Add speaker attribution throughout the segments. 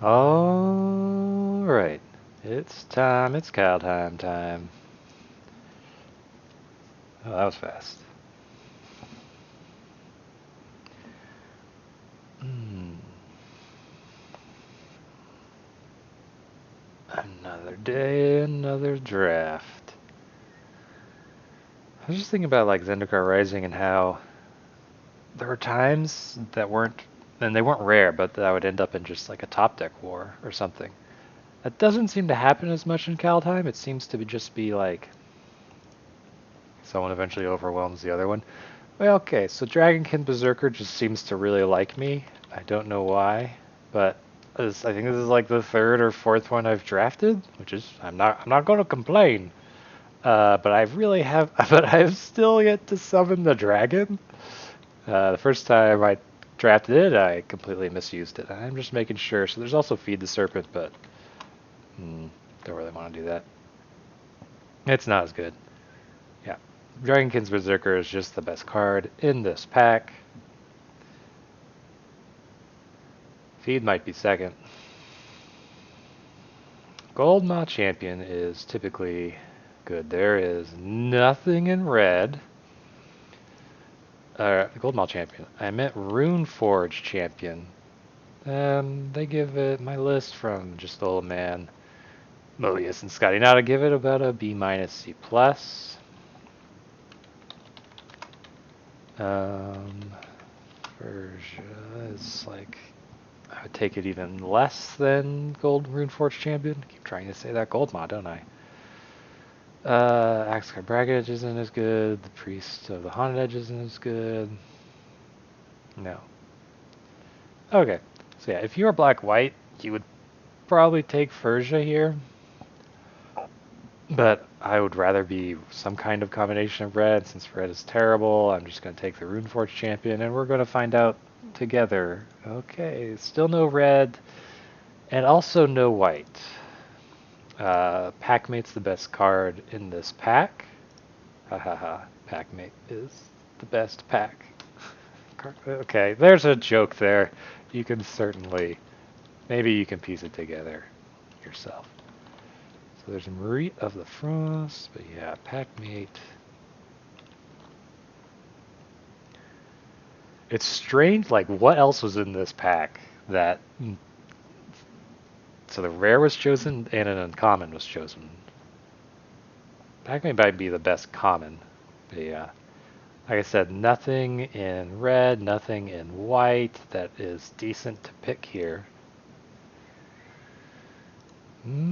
Speaker 1: Alright. It's time. It's Kaldheim time. Oh, that was fast. Another day, another draft. I was just thinking about like Zendikar Rising and how there were times that weren't, and they weren't rare, but that I would end up in just like a top deck war or something. That doesn't seem to happen as much in Kaldheim. It seems to just be like someone eventually overwhelms the other one. Well, okay, so Dragonkin Berserker just seems to really like me. I don't know why, but I think this is like the third or fourth one I've drafted, which is I'm not going to complain. But I really have, but I've still yet to summon the dragon. The first time I drafted it, I completely misused it. I'm just making sure. So there's also Feed the Serpent, but don't really want to do that. It's not as good. Yeah, Dragonkin's Berserker is just the best card in this pack. Feed might be second. Gold Maw Champion is typically good. There is nothing in red. Gold Maw Champion. I meant Rune Forge Champion. They give it my list from just the old man, Molius and Scotty. Now to give it about a B minus C plus. Persia is like, I would take it even less than Gold Runeforge Champion. Keep trying to say that Gold Mod, don't I? Axcar Braggage isn't as good. The Priest of the Haunted Edge isn't as good. No. Okay. So yeah, if you were black-white, you would probably take Persia here. But I would rather be some kind of combination of red. Since red is terrible, I'm just going to take the Runeforge Champion, and we're going to find out together. Okay, still no red, and also no white. Packmate's the best card in this pack. Ha ha ha. Packmate is the best pack. Okay, there's a joke there. You can certainly, maybe you can piece it together yourself. So there's Marie of the Frost, but yeah, Packmate. It's strange, like, what else was in this pack that... So the rare was chosen, and an uncommon was chosen. Packmate might be the best common, but yeah. Like I said, nothing in red, nothing in white that is decent to pick here.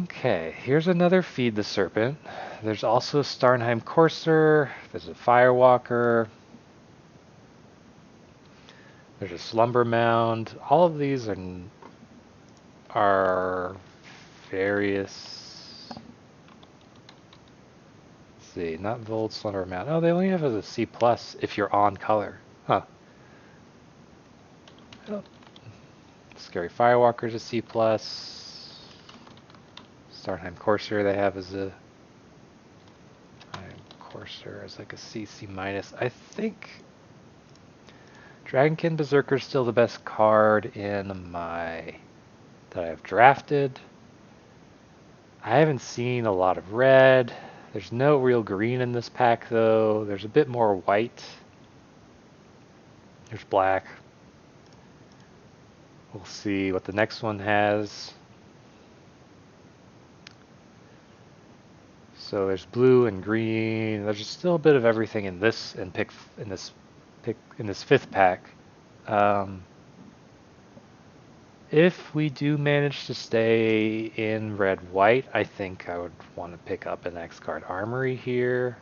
Speaker 1: Okay, here's another Feed the Serpent. There's also a Starnheim Courser. There's a Firewalker. There's a Slumber Mound. All of these are various. Let's see, not Vold Slumber Mound. Oh, they only have a C plus if you're on color. Huh. Oh. Scary Firewalker's a C plus. Starnheim Courser they have as a Courser as like a C minus. I think Dragonkin Berserker is still the best card in my that I've drafted. I haven't seen a lot of red. There's no real green in this pack though. There's a bit more white. There's black. We'll see what the next one has. So there's blue and green. There's still a bit of everything in this fifth pack. If we do manage to stay in red-white, I think I would want to pick up an X-Card Armory here.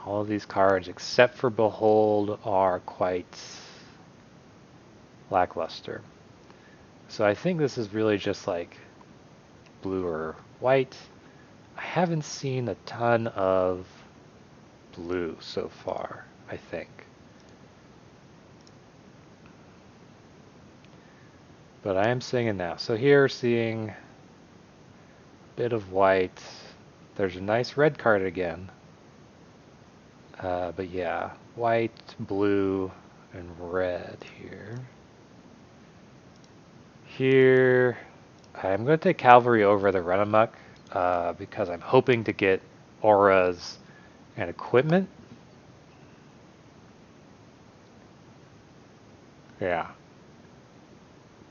Speaker 1: All of these cards, except for Behold, are quite lackluster. So I think this is really just like blue or white. I haven't seen a ton of blue so far, I think. But I am seeing it now. So here we're seeing a bit of white. There's a nice red card again. But yeah, white, blue, and red here. here, I'm going to take Cavalry over the Run Amok because I'm hoping to get auras and equipment. Yeah.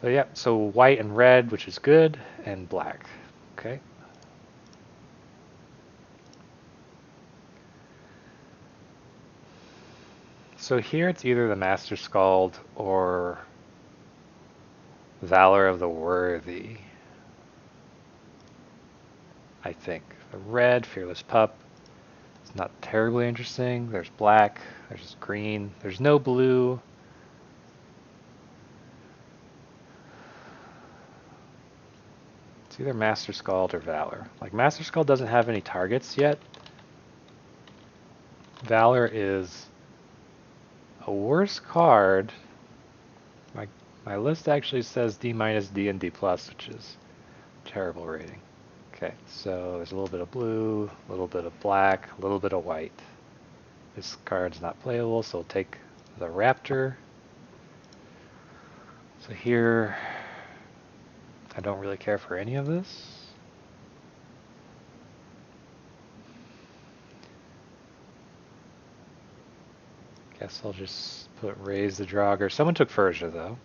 Speaker 1: But yeah, so white and red, which is good, and black. Okay. So here it's either the Master Skald or Valor of the Worthy. I think. The red, Fearless Pup. It's not terribly interesting. There's black, there's green, there's no blue. It's either Master Skald or Valor. Like, Master Skald doesn't have any targets yet. Valor is a worse card. My list actually says D minus, D, and D plus, which is terrible rating. Okay, so there's a little bit of blue, a little bit of black, a little bit of white. This card's not playable, so we'll take the Raptor. So here, I don't really care for any of this. Guess I'll just put Raise the Draugr. Someone took Furja, though.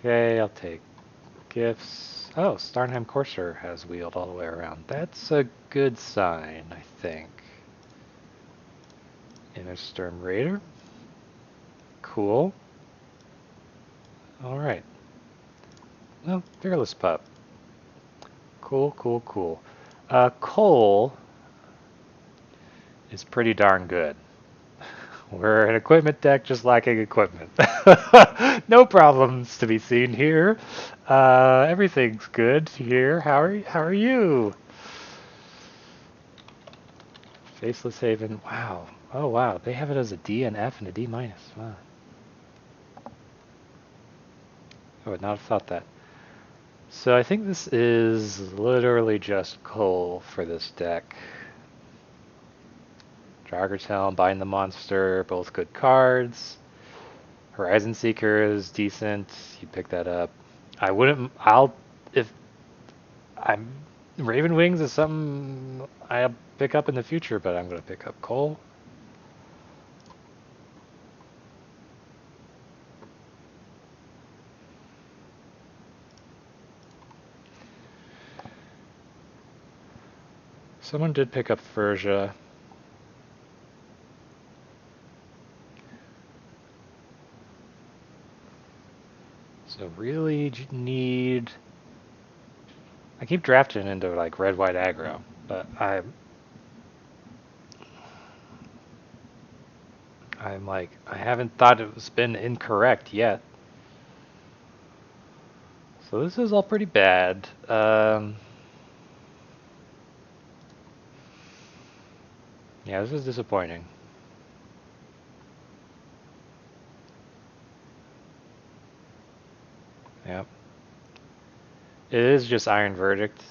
Speaker 1: Okay, I'll take gifts. Oh, Starnheim Courser has wheeled all the way around. That's a good sign, I think. Innerstorm Raider. Cool. Alright. Oh, Fearless Pup. Cool, cool, cool. Cole is pretty darn good. We're an equipment deck just lacking equipment. No problems to be seen here. Everything's good here. How are you? Faceless Haven. Wow. Oh wow. They have it as a D, an F, and a D minus. Wow. I would not have thought that. So I think this is literally just Cole for this deck. Draugr Helm, Bind the Monster, both good cards. Horizon Seeker is decent. You pick that up. I wouldn't. If I'm Raven Wings is something I'll pick up in the future, but I'm going to pick up Cole. Someone did pick up Furja. So really need... I keep drafting into like red-white aggro, but I'm like, I haven't thought it's been incorrect yet. So this is all pretty bad. Yeah, this is disappointing. Yep. It is just Iron Verdict.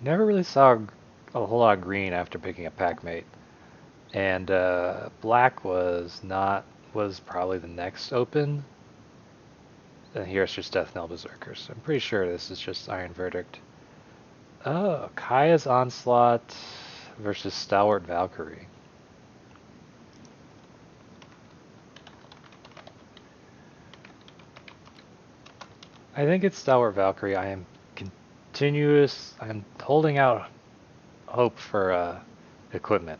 Speaker 1: Never really saw a whole lot of green after picking up Packmate. And black was probably the next open. And here it's just Death Knell Berserkers. I'm pretty sure this is just Iron Verdict. Oh, Kaya's Onslaught versus Stalwart Valkyrie. I think it's Stalwart Valkyrie. I'm holding out hope for equipment.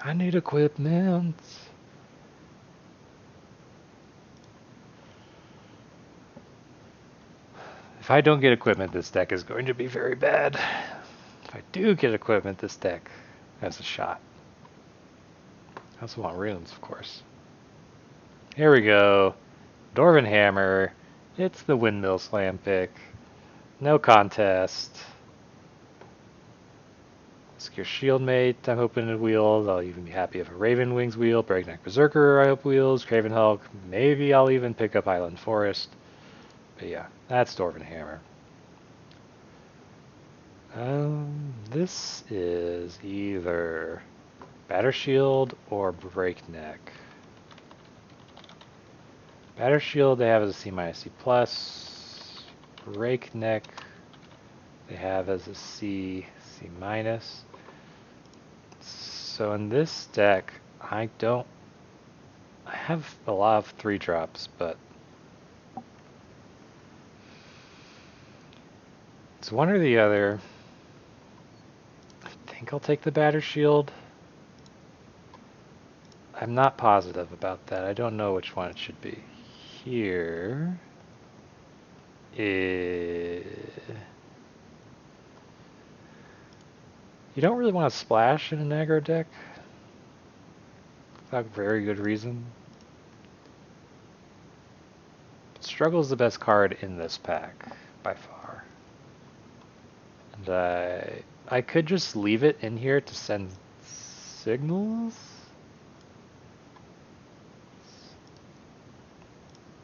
Speaker 1: I need equipment. If I don't get equipment, this deck is going to be very bad. If I do get equipment, this deck has a shot. I also want runes, of course. Here we go. Dwarven Hammer. It's the Windmill Slam pick. No contest. Secure Shieldmate, I'm hoping it wheels. I'll even be happy if a Raven Wings wheel. Breakneck Berserker, I hope wheels. Craven Hulk. Maybe I'll even pick up Island Forest. But yeah, that's Dwarven Hammer. This is either Batter Shield or Breakneck. Batter Shield they have as a C minus C plus. Breakneck they have as a C minus. So in this deck, I have a lot of 3-drops, but it's one or the other. I think I'll take the Batter Shield. I'm not positive about that. I don't know which one it should be. Here is... You don't really want to splash in an aggro deck without very good reason. Struggle is the best card in this pack, by far. And I could just leave it in here to send signals?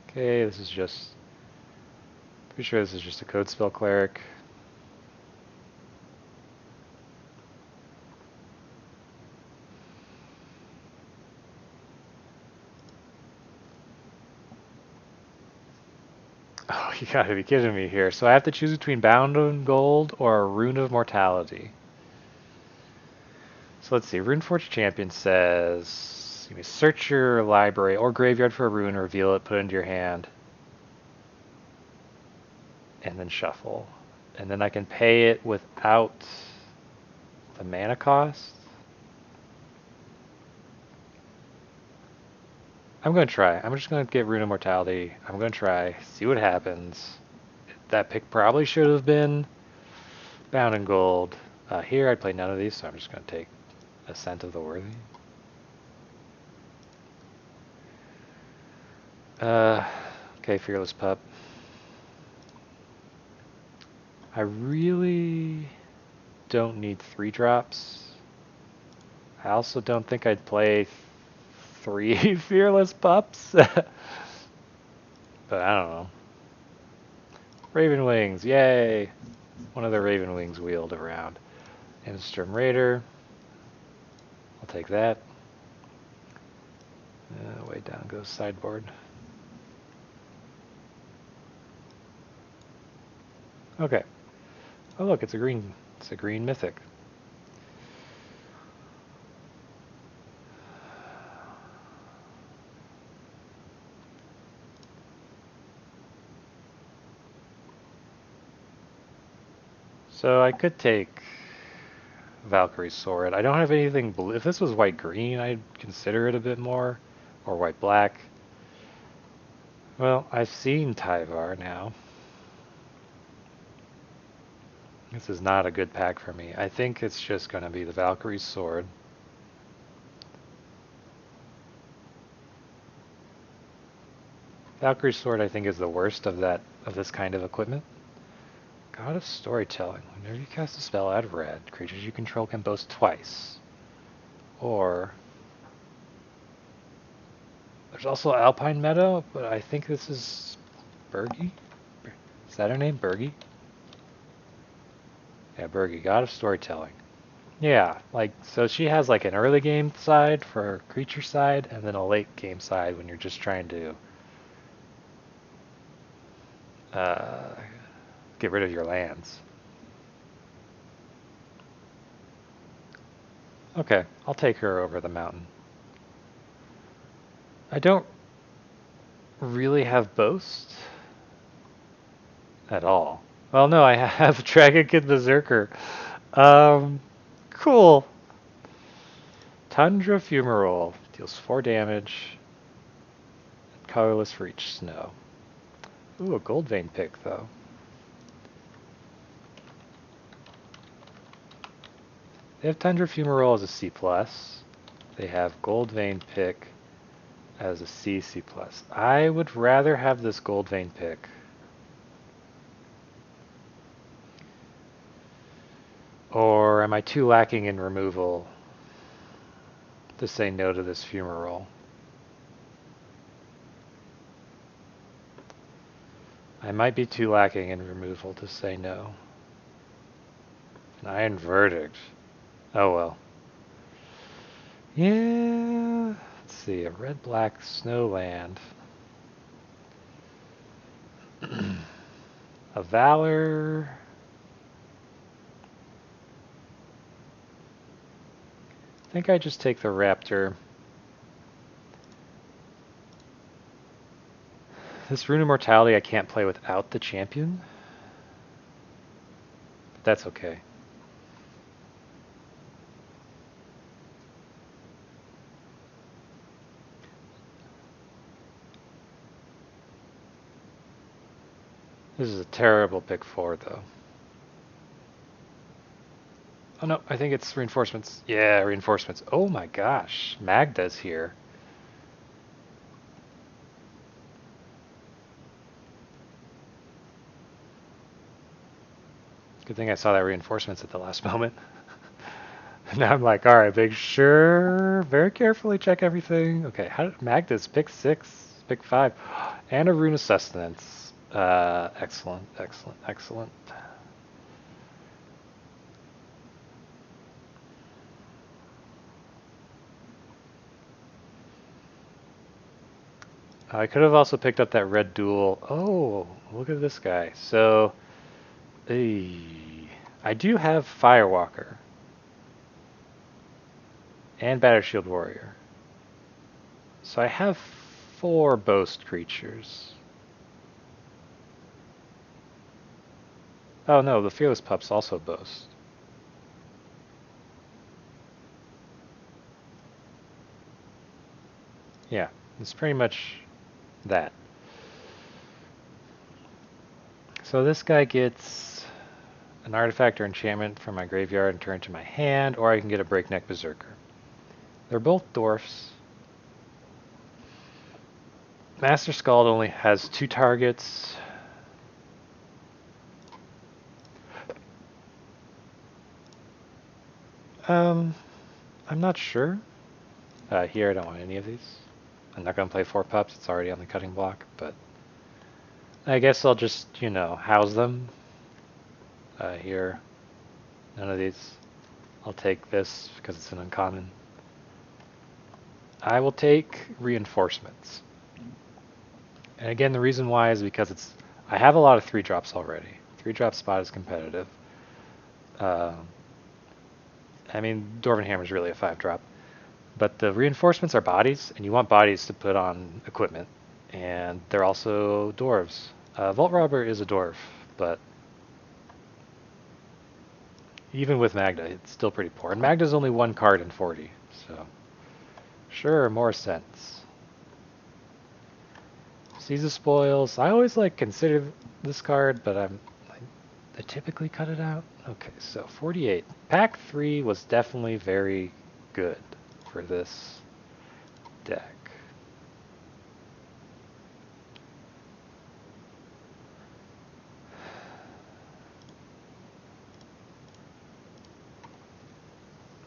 Speaker 1: Okay, this is just... Pretty sure this is just a Code Spell Cleric. Oh, you gotta be kidding me here. So I have to choose between Bound in Gold or a Rune of Mortality. So let's see. Runeforge Champion says, you may search your library or graveyard for a rune, reveal it, put it into your hand, and then shuffle. And then I can pay it without the mana cost. I'm going to try. I'm just going to get Rune of Mortality. I'm going to try, see what happens. That pick probably should have been Bound in Gold. Here I'd play none of these, so I'm just going to take Ascent of the Worthy. Okay, Fearless Pup. I really don't need 3-drops. I also don't think I'd play 3 Fearless Pups. But I don't know. Raven Wings, yay! One of the Raven Wings wheeled around. Frenzied Raider. I'll take that. Way down goes sideboard. Okay. Oh look, it's a green mythic. So I could take Valkyrie Sword. I don't have anything blue. If this was white-green, I'd consider it a bit more. Or white-black. Well, I've seen Tyvar now. This is not a good pack for me. I think it's just going to be the Valkyrie Sword. Valkyrie Sword, I think, is the worst of this kind of equipment. God of Storytelling. Whenever you cast a spell, add red. Creatures you control can boast twice. Or... There's also Alpine Meadow, but I think this is... Bergie? Is that her name? Bergie? Yeah, Bergie. God of Storytelling. Yeah, so she has an early game side for her creature side, and then a late game side when you're just trying to get rid of your lands. Okay, I'll take her over the mountain. I don't really have Boast at all. Well, no, I have Dragon Kid Berserker. Cool. Tundra Fumarole deals 4 damage. Colorless for each snow. Ooh, a Gold Vein pick, though. They have Tundra Fumarole as a C+. They have Gold Vein pick as a C+. I would rather have this Gold Vein pick. Or am I too lacking in removal to say no to this Fumarole? I might be too lacking in removal to say no. Iron Verdict. Oh well. Yeah. Let's see. A red-black snowland. A Valor. I think I just take the Raptor. This Rune Immortality I can't play without the champion. But that's okay. This is a terrible pick 4 though. Oh no, I think it's reinforcements. Yeah, reinforcements. Oh my gosh, Magda's here. Good thing I saw that reinforcements at the last moment. Now I'm like, all right, make sure, very carefully check everything. Okay, how did Magda's pick 6, pick 5, and a Rune of Sustenance. Excellent, excellent, excellent. I could have also picked up that red duel. Oh, look at this guy. So, I do have Firewalker and Battered Shield Warrior. So I have 4 boast creatures. Oh no, the Fearless Pup's also boast. Yeah, it's pretty much that. So this guy gets an artifact or enchantment from my graveyard and turn it to my hand, or I can get a Breakneck Berserker. They're both dwarfs. Master Skald only has 2 targets. I'm not sure. Here I don't want any of these. I'm not going to play 4 pups, it's already on the cutting block, but I guess I'll just, you know, house them. Here, none of these. I'll take this because it's an uncommon. I will take reinforcements. And again, the reason why is because I have a lot of 3-drops already. 3-drop spot is competitive. I mean, Dwarven Hammer is really a 5-drop. But the reinforcements are bodies, and you want bodies to put on equipment. And they're also dwarves. Vault Robber is a dwarf, but even with Magda, it's still pretty poor. And Magda's only 1 card in 40, so sure, more sense. Seize the Spoils. I always consider this card, but I typically cut it out. Okay, so 48. Pack 3 was definitely very good for this deck.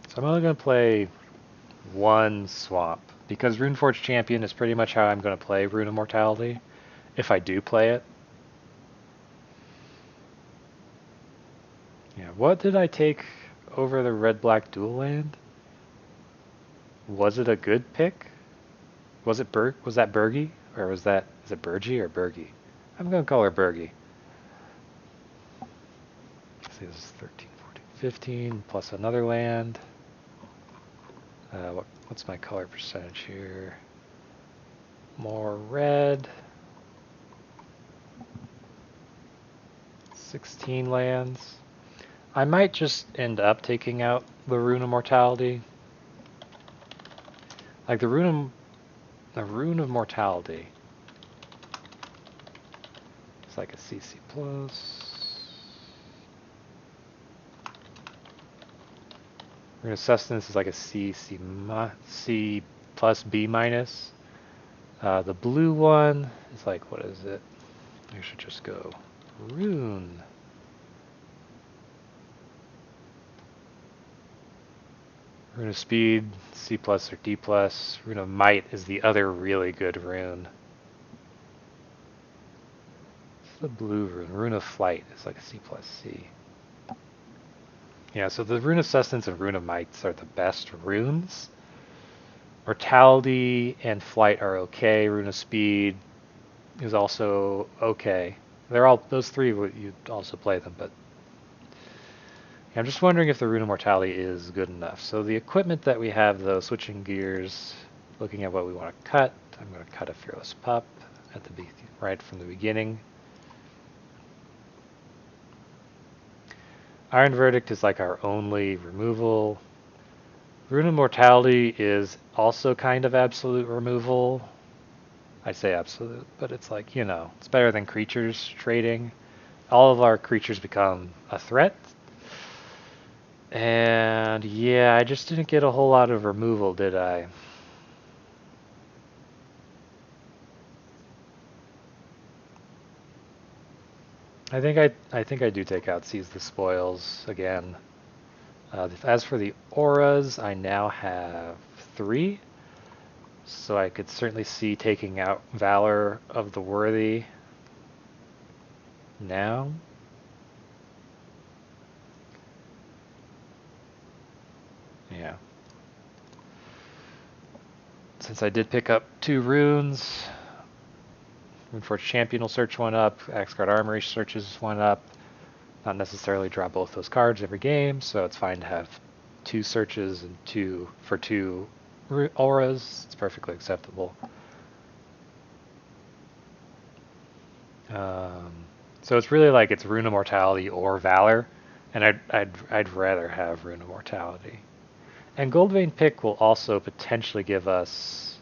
Speaker 1: So I'm only going to play 1 swamp, because Runeforge Champion is pretty much how I'm going to play Rune Immortality, if I do play it. Yeah, what did I take over the red-black dual land? Was it a good pick? Was it was that Bergie? Or is it Bergie or Bergie? I'm going to call her Bergie. Let's see, this is 13, 14, 15, plus another land. What's my color percentage here? More red. 16 lands. I might just end up taking out the Rune Immortality. Like the Rune of Mortality. It's like a CC plus. Rune of Sustenance is like a C plus B minus. The blue one is like, what is it? I should just go Rune. Rune of Speed, C plus or D plus. Rune of Might is the other really good rune. What's the blue rune? Rune of Flight is like a C plus C. Yeah, so the Rune of Sustenance and Rune of Mites are the best runes. Mortality and Flight are okay. Rune of Speed is also okay. They're all, those three, you'd also play them, but I'm just wondering if the Rune of Mortality is good enough. So the equipment that we have, though, switching gears, looking at what we want to cut, I'm going to cut a Fearless Pup at the right from the beginning. Iron Verdict is like our only removal. Rune of Mortality is also kind of absolute removal. I say absolute, but it's like, you know, it's better than creatures trading. All of our creatures become a threat. And yeah, I just didn't get a whole lot of removal, did I? I think I do take out Seize the Spoils again. As for the auras, I now have 3. So I could certainly see taking out Valor of the Worthy now. Yeah. Since I did pick up 2 runes, Runeforge Champion will search 1 up, Axguard Armory searches 1 up. Not necessarily draw both those cards every game, so it's fine to have 2 searches and 2 for 2 auras. It's perfectly acceptable. So it's really like it's Rune of Mortality or Valor, and I'd rather have Rune of Mortality. And Goldvein Pick will also potentially give us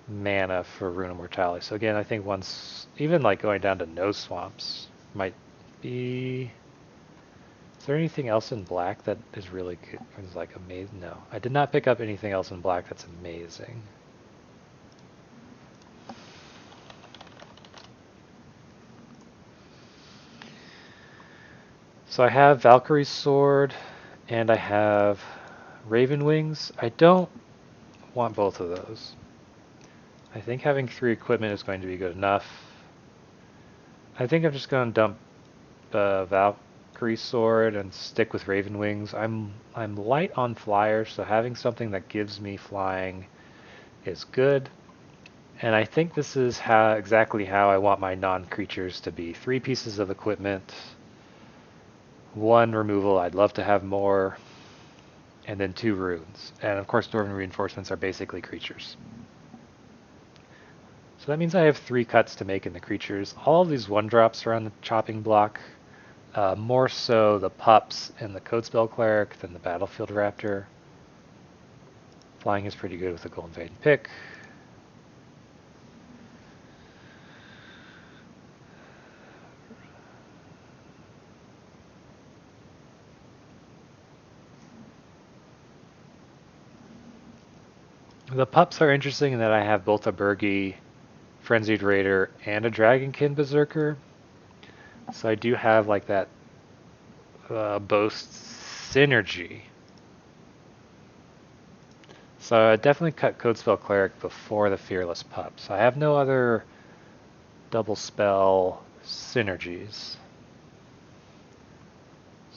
Speaker 1: mana for Rune of Mortality. So again, I think once, even like going down to no swamps might be... Is there anything else in black that is really good? Is like amazing? No, I did not pick up anything else in black that's amazing. So I have Valkyrie's sword, and I have Raven Wings. I don't want both of those. I think having 3 equipment is going to be good enough. I think I'm just going to dump Valkyrie sword and stick with Raven Wings. I'm light on flyers, so having something that gives me flying is good. And I think this is exactly how I want my non-creatures to be. 3 pieces of equipment, 1 removal, I'd love to have more, and then 2 runes. And of course Dwarven Reinforcements are basically creatures. So that means I have 3 cuts to make in the creatures. All of these 1-drops are on the chopping block. More so the pups and the Codespell Cleric than the Battlefield Raptor. Flying is pretty good with the Goldvein Pick. The pups are interesting in that I have both a Burgi, Frenzied Raider, and a Dragonkin Berserker. So I do have like that boast synergy. So I definitely cut Codespell Cleric before the Fearless Pup. So I have no other double spell synergies.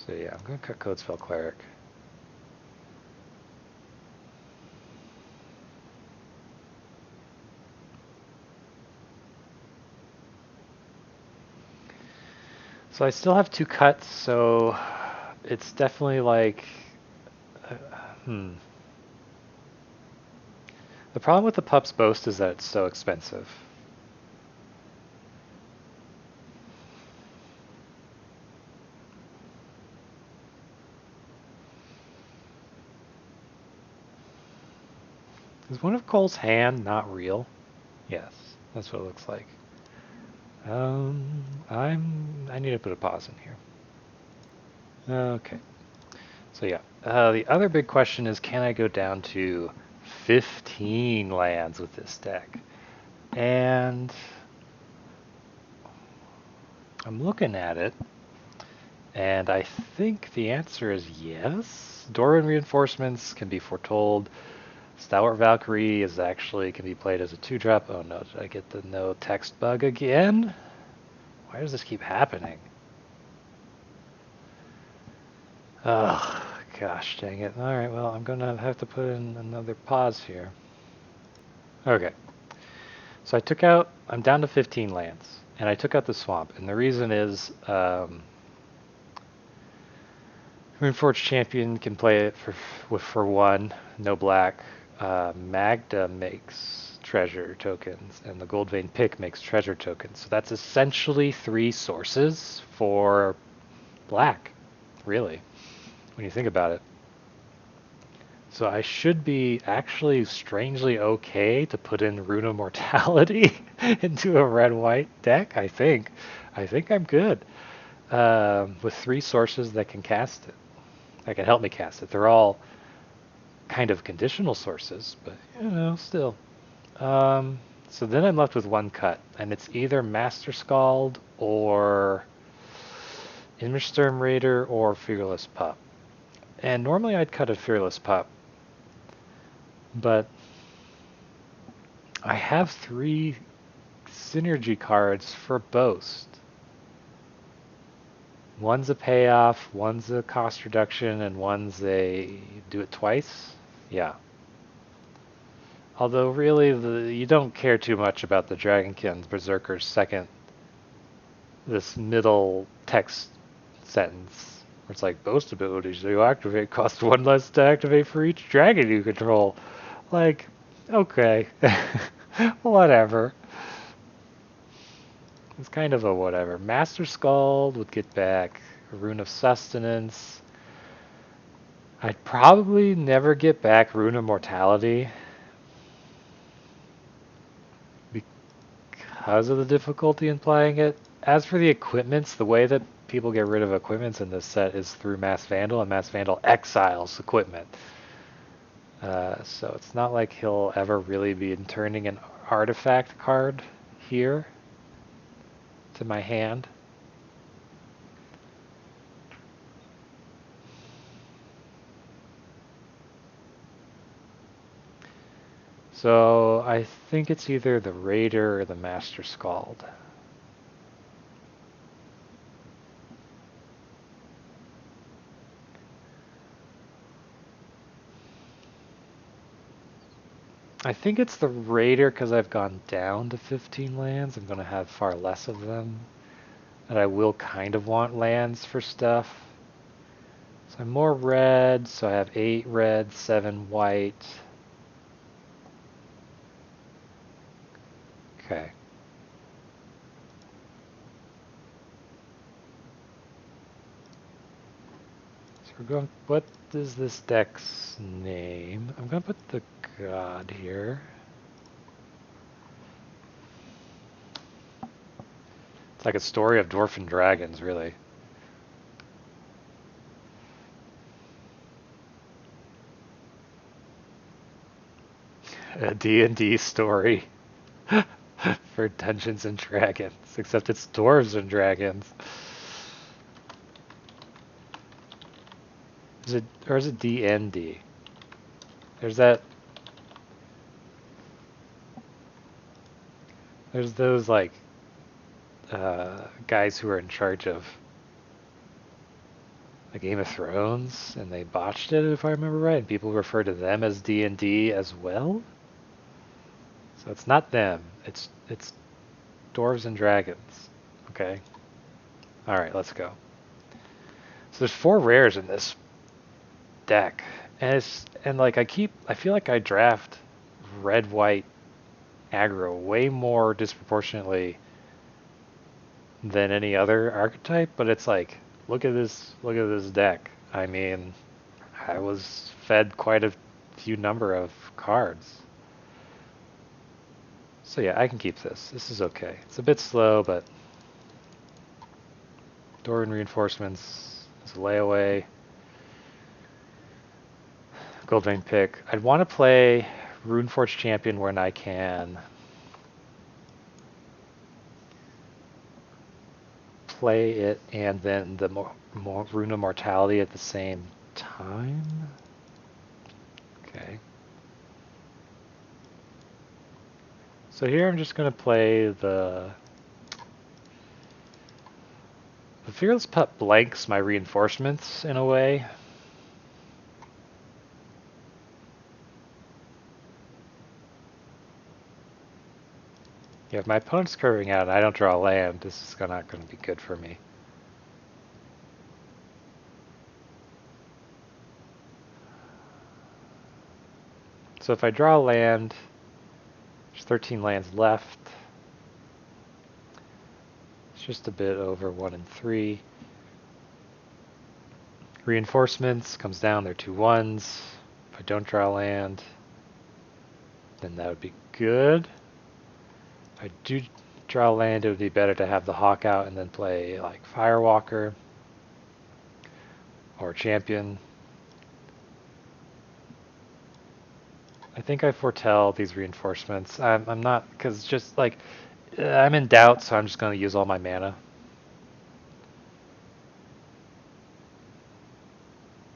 Speaker 1: So yeah, I'm going to cut Codespell Cleric. So I still have 2 cuts, so it's definitely like, The problem with the Pup's Boast is that it's so expensive. Is one of Cole's hand not real? Yes, that's what it looks like. I need to put a pause in here. Okay. So yeah, the other big question is, can I go down to 15 lands with this deck? And I'm looking at it, and I think the answer is yes. Dwarven Reinforcements can be foretold. Stalwart Valkyrie can be played as a 2-drop. Oh no, did I get the no text bug again? Why does this keep happening? Oh, gosh dang it. Alright, well, I'm gonna have to put in another pause here. Okay. So I'm down to 15 lands, and I took out the swamp, and the reason is, Runeforge Champion can play it for one, no black. Magda makes treasure tokens, and the Gold Vein Pick makes treasure tokens. So that's essentially 3 sources for black, really, when you think about it. So I should be actually strangely okay to put in Rune of Mortality into a red-white deck, I think. I think I'm good. With 3 sources that can cast it. That can help me cast it. They're all kind of conditional sources, but, still. So then I'm left with 1 cut, and it's either Master Skald or Immersturm Raider or Fearless Pup. And normally I'd cut a Fearless Pup, but I have 3 synergy cards for Boast. One's a payoff, one's a cost reduction, and one's a do it twice. Yeah. Although really, you don't care too much about the Dragonkin's Berserker's second, this middle text sentence, where it's like, Boast abilities you activate cost 1 less to activate for each dragon you control. Like, okay. Whatever. It's kind of a whatever. Master Skald would get back a Rune of Sustenance. I'd probably never get back Rune of Mortality because of the difficulty in playing it. As for the equipments, the way that people get rid of equipments in this set is through Mass Vandal, and Mass Vandal exiles equipment. So it's not like he'll ever really be turning an artifact card here to my hand. So I think it's either the Raider or the Master Skald. I think it's the Raider because I've gone down to 15 lands. I'm going to have far less of them. And I will kind of want lands for stuff. So I'm more red, so I have 8 red, 7 white. Okay. So we're going, what is this deck's name? I'm going to put the god here. It's like a story of dwarf and dragons, really. A D&D story for Dungeons and Dragons, except it's dwarves and dragons. Is it, or is it D&D? There's that. There's those like guys who are in charge of the Game of Thrones, and they botched it, if I remember right. And people refer to them as D&D as well. So it's not them. It's dwarves and dragons. Okay. All right, let's go. So there's 4 rares in this deck, and like I feel like I draft red white aggro way more disproportionately than any other archetype, but it's like look at this deck. I mean, I was fed quite a few number of cards. So yeah, I can keep this. This is okay. It's a bit slow, but Doran Reinforcements is a layaway. Gold Vein Pick. I'd want to play Runeforge Champion when I can play it and then the Rune of Mortality at the same time. Okay. So here I'm just going to play the The Fearless Pup blanks my reinforcements in a way. Yeah, if my opponent's curving out and I don't draw land, this is not going to be good for me. So if I draw land, there's 13 lands left. It's just a bit over 1 and 3. Reinforcements comes down, they're 2 1s. If I don't draw land, then that would be good. If I do draw land, it would be better to have the Hawk out and then play like Firewalker or Champion. I think I foretell these reinforcements. I'm not, because just like, I'm in doubt, so I'm just going to use all my mana.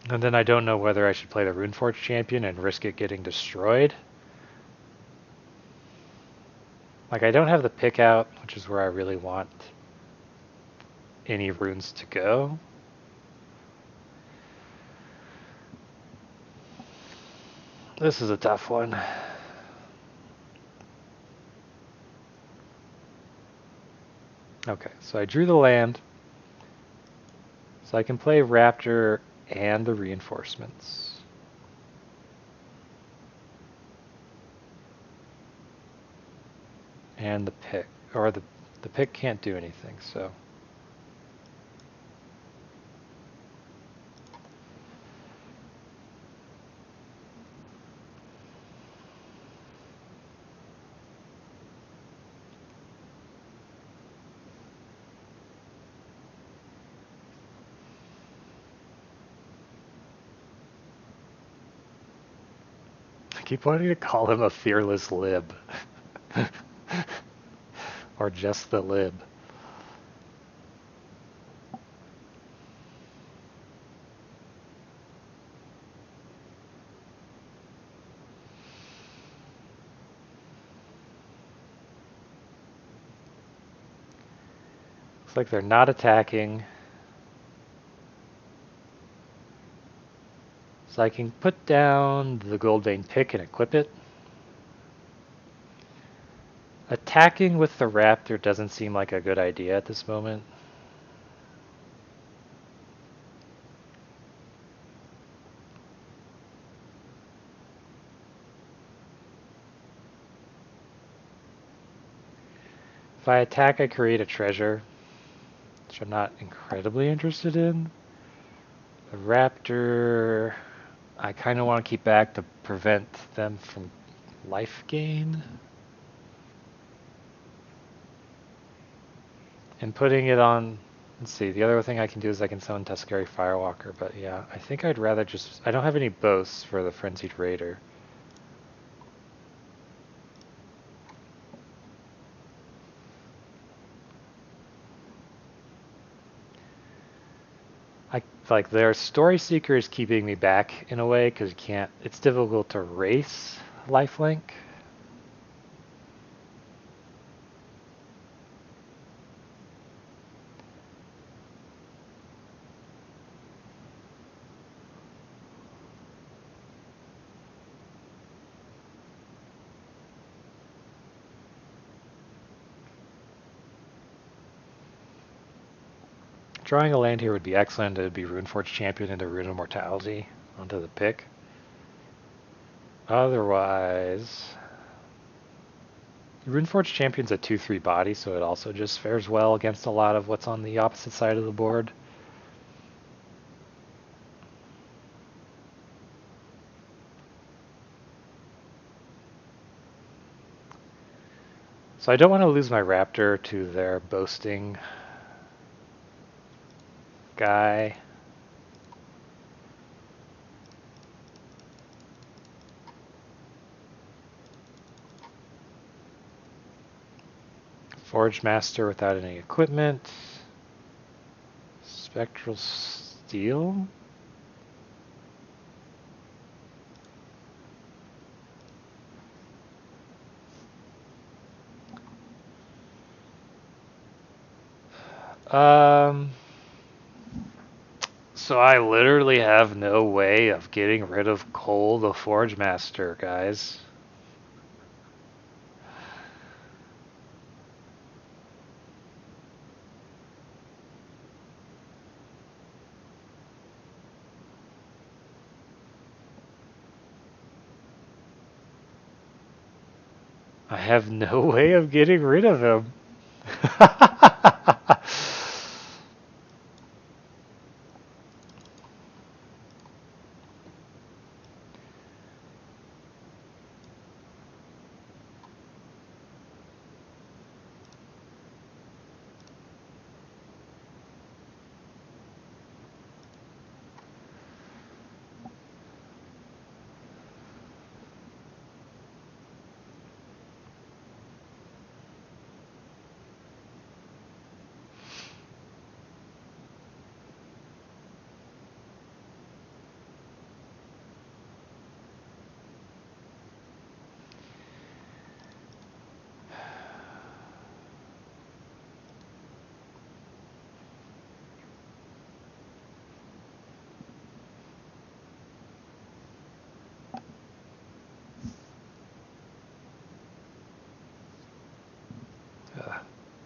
Speaker 1: And then I don't know whether I should play the Runeforge Champion and risk it getting destroyed. Like, I don't have the pick out, which is where I really want any runes to go. This is a tough one. Okay, so I drew the land. So I can play Raptor and the reinforcements. And the pick, or the pick can't do anything, so. I keep wanting to call him a fearless lib. Or just the lib. Looks like they're not attacking. So I can put down the Gold Vein pick and equip it. Attacking with the Raptor doesn't seem like a good idea at this moment. If I attack, I create a treasure, which I'm not incredibly interested in. The Raptor, I kind of want to keep back to prevent them from life gain. And putting it on, let's see, the other thing I can do is I can summon Tuskegee Firewalker, but yeah, I think I'd rather just, I don't have any boasts for the Frenzied Raider. Like their Story Seeker is keeping me back in a way because you can't, it's difficult to race lifelink. Drawing a land here would be excellent. It would be Runeforge Champion into Rune Immortality onto the pick. Otherwise, Runeforge Champion's a 2/3 body, so it also just fares well against a lot of what's on the opposite side of the board. So I don't want to lose my Raptor to their boasting guy. Forge Master without any equipment. Spectral Steel. So I literally have no way of getting rid of Cole the Forge Master, guys. I have no way of getting rid of him.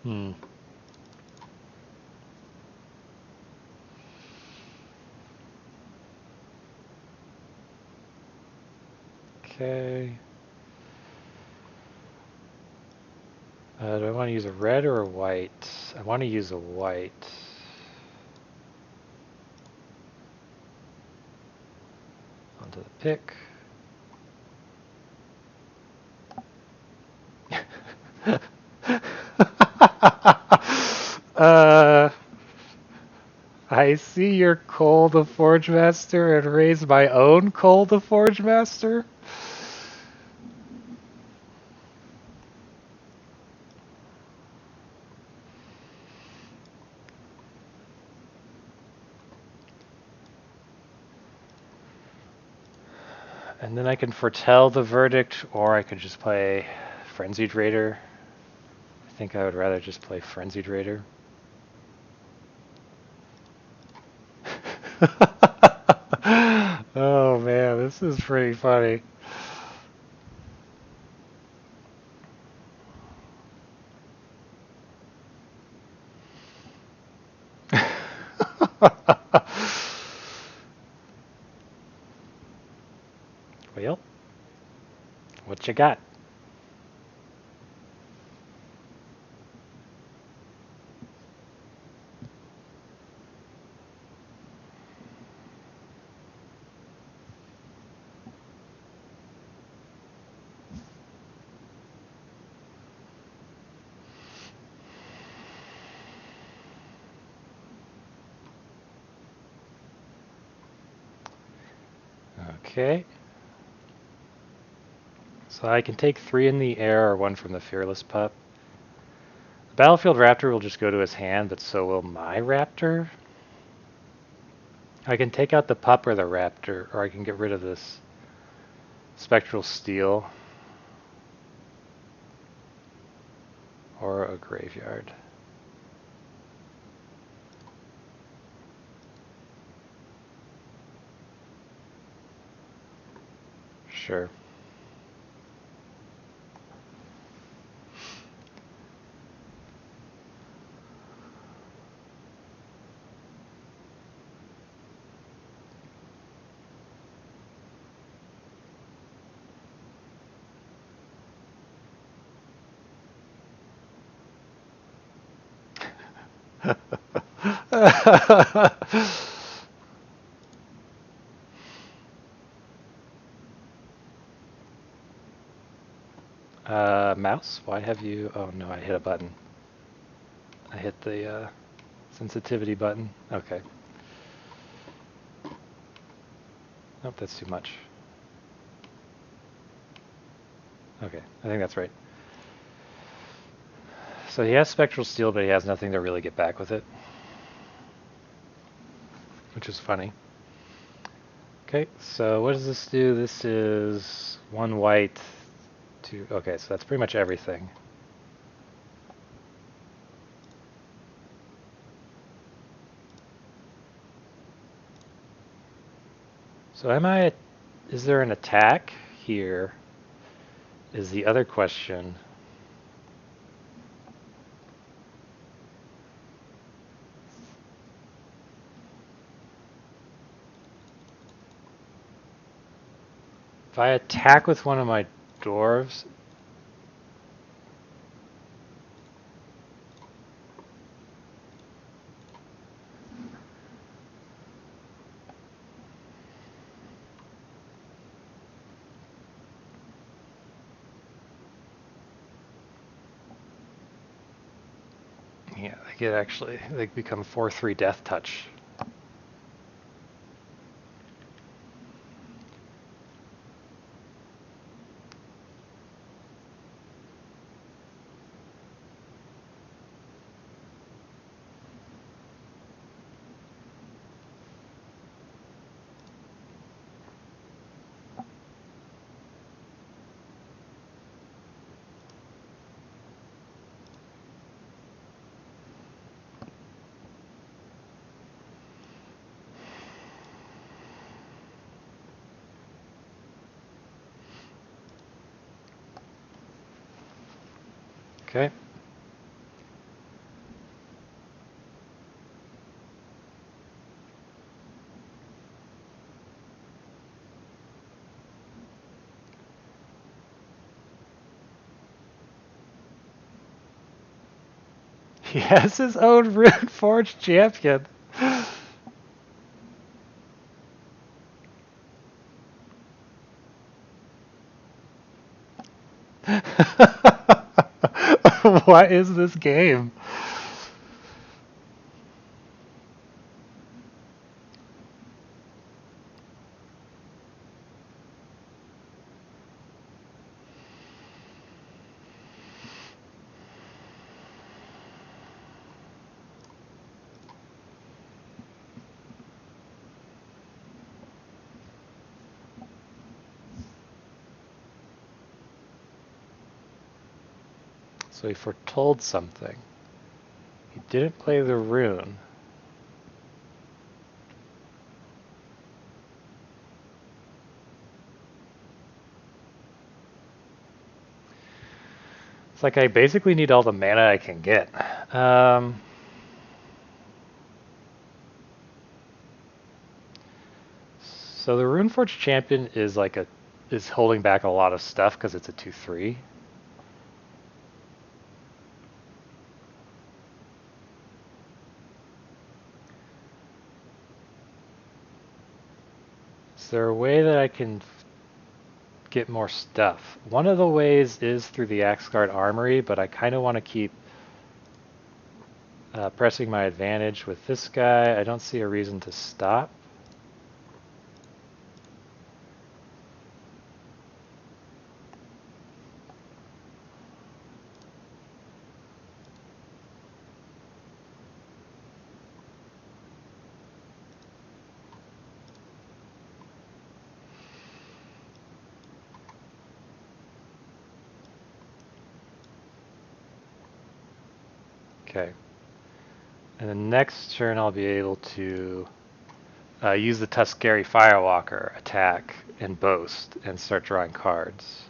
Speaker 1: Hmm. Okay. Do I want to use a red or a white? I want to use a white. Onto the pick. I see your Cole the Forge Master and raise my own Cole the Forge Master. And then I can foretell the verdict, or I could just play Frenzied Raider. I think I would rather just play Frenzied Raider. Oh man, this is pretty funny. Well, what you got? Okay. So I can take 3 in the air or 1 from the Fearless Pup. The Battlefield Raptor will just go to his hand, but so will my Raptor. I can take out the Pup or the Raptor, or I can get rid of this Spectral Steel. Or a Graveyard. Sure. Mouse, why have you... Oh no, I hit a button. I hit the sensitivity button. Okay. Nope, that's too much. Okay, I think that's right. So he has Spectral Steel, but he has nothing to really get back with it. Which is funny. Okay, so what does this do? This is 1 white, 2... Okay, so that's pretty much everything. So is there an attack here? Is the other question. If I attack with one of my dwarves, yeah, they become 4/3 death touch. Okay. He has his own Rune Forge champion. What is this game? So he foretold something. He didn't play the rune. It's like I basically need all the mana I can get. So the Runeforge champion is holding back a lot of stuff because it's a 2/3. Is there a way that I can get more stuff? One of the ways is through the Axguard Armory, but I kind of want to keep pressing my advantage with this guy. I don't see a reason to stop. Okay. And the next turn I'll be able to use the Tuskegee Firewalker attack and boast and start drawing cards.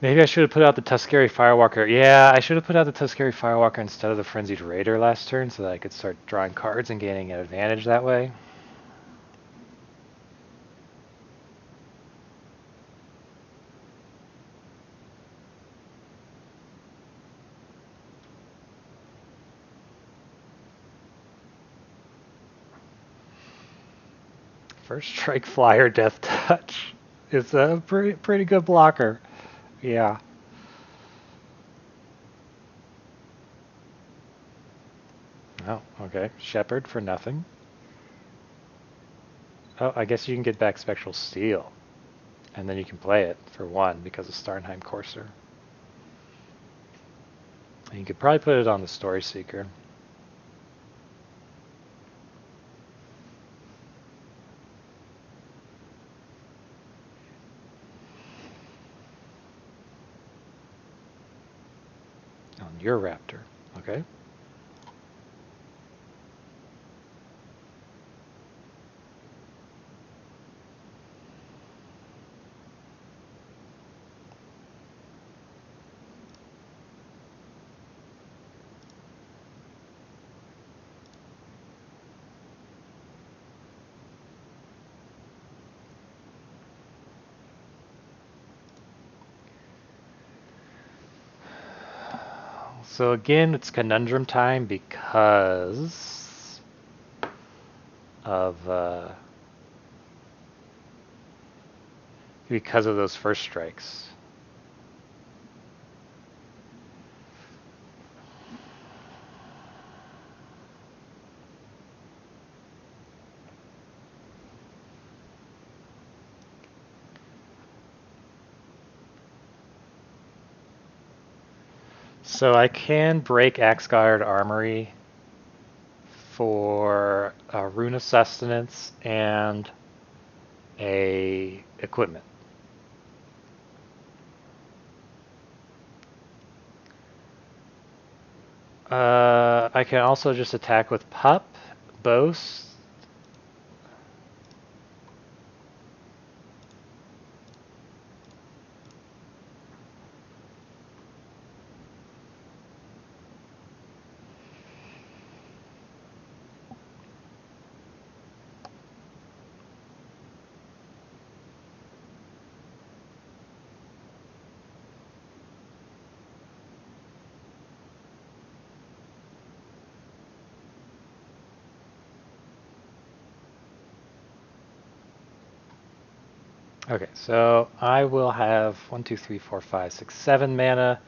Speaker 1: Maybe I should have put out the Tuskegee Firewalker. Yeah, I should have put out the Tuskegee Firewalker instead of the Frenzied Raider last turn so that I could start drawing cards and gaining an advantage that way. First Strike Flyer Death Touch. It's a pretty good blocker. Yeah. Oh, okay. Shepherd for nothing. Oh, I guess you can get back Spectral Steel. And then you can play it for 1 because of Starnheim Courser. And you could probably put it on the Story Seeker. You're a raptor. Okay. So again, it's conundrum time because of those first strikes. So I can break Axguard Armory for a Rune of Sustenance and a equipment. I can also just attack with Pup, Boast. Okay, so I will have 1, 2, 3, 4, 5, 6, 7 mana.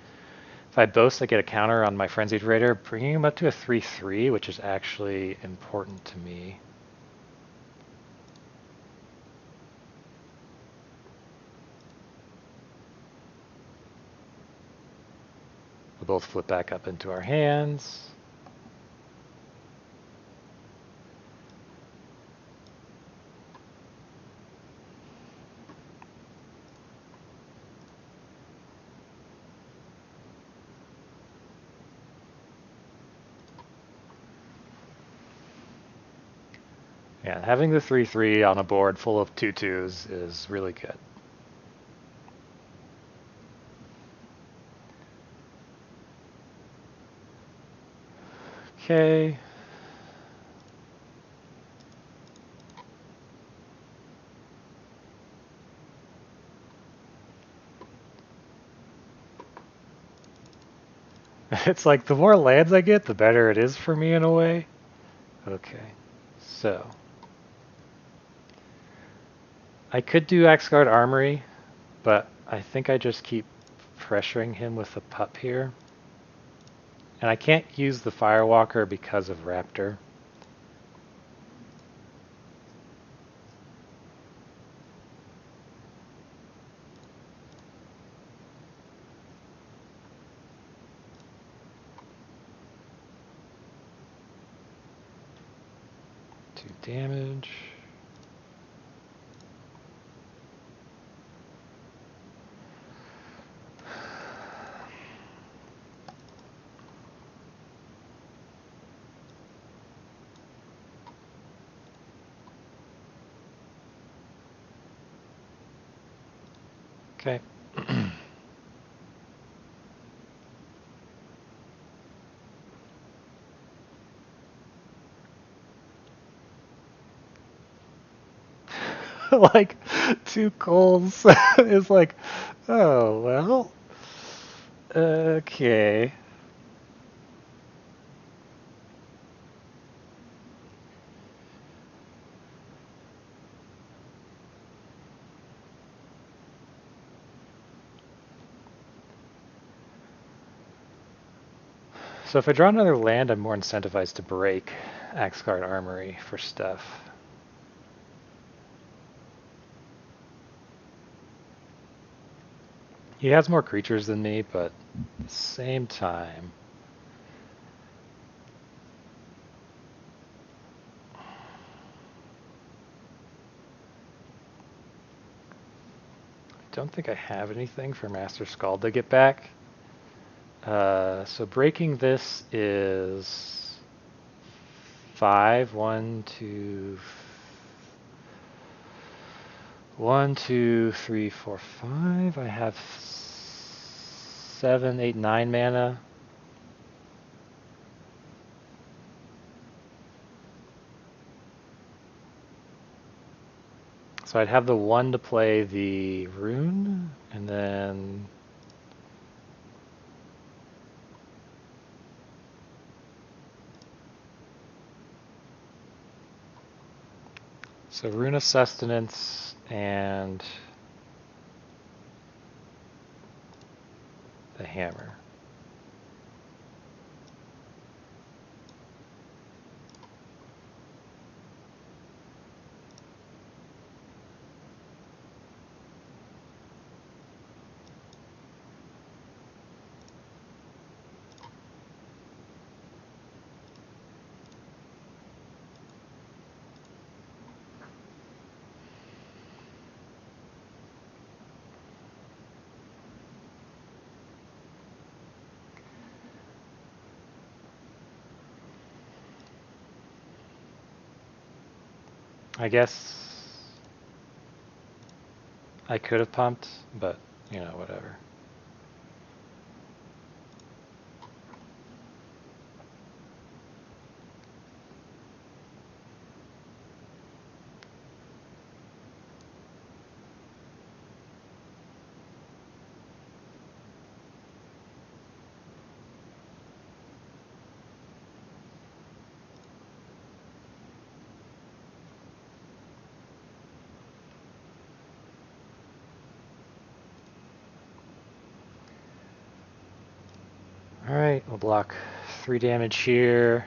Speaker 1: If I boast, I get a counter on my Frenzied Raider, bringing him up to a 3/3, which is actually important to me. We'll both flip back up into our hands. Yeah, having the 3/3 on a board full of 2/2s is really good. Okay. It's like the more lands I get, the better it is for me in a way. Okay, so I could do Axguard Armory, but I think I just keep pressuring him with the Pup here. And I can't use the Firewalker because of Raptor. Damage. Okay. Like, 2 Coals is like, oh, well. Okay. So if I draw another land, I'm more incentivized to break Axguard Armory for stuff. He has more creatures than me, but at the same time... I don't think I have anything for Master Skald to get back. So breaking this is 5. 1, 2, 1, 2, 3, 4, 5. I have 7, 8, 9 mana. So I'd have the 1 to play the Rune, and then so Rune of Sustenance and the Hammer. I guess I could have pumped, but, you know, whatever. Alright, we'll block 3 damage here.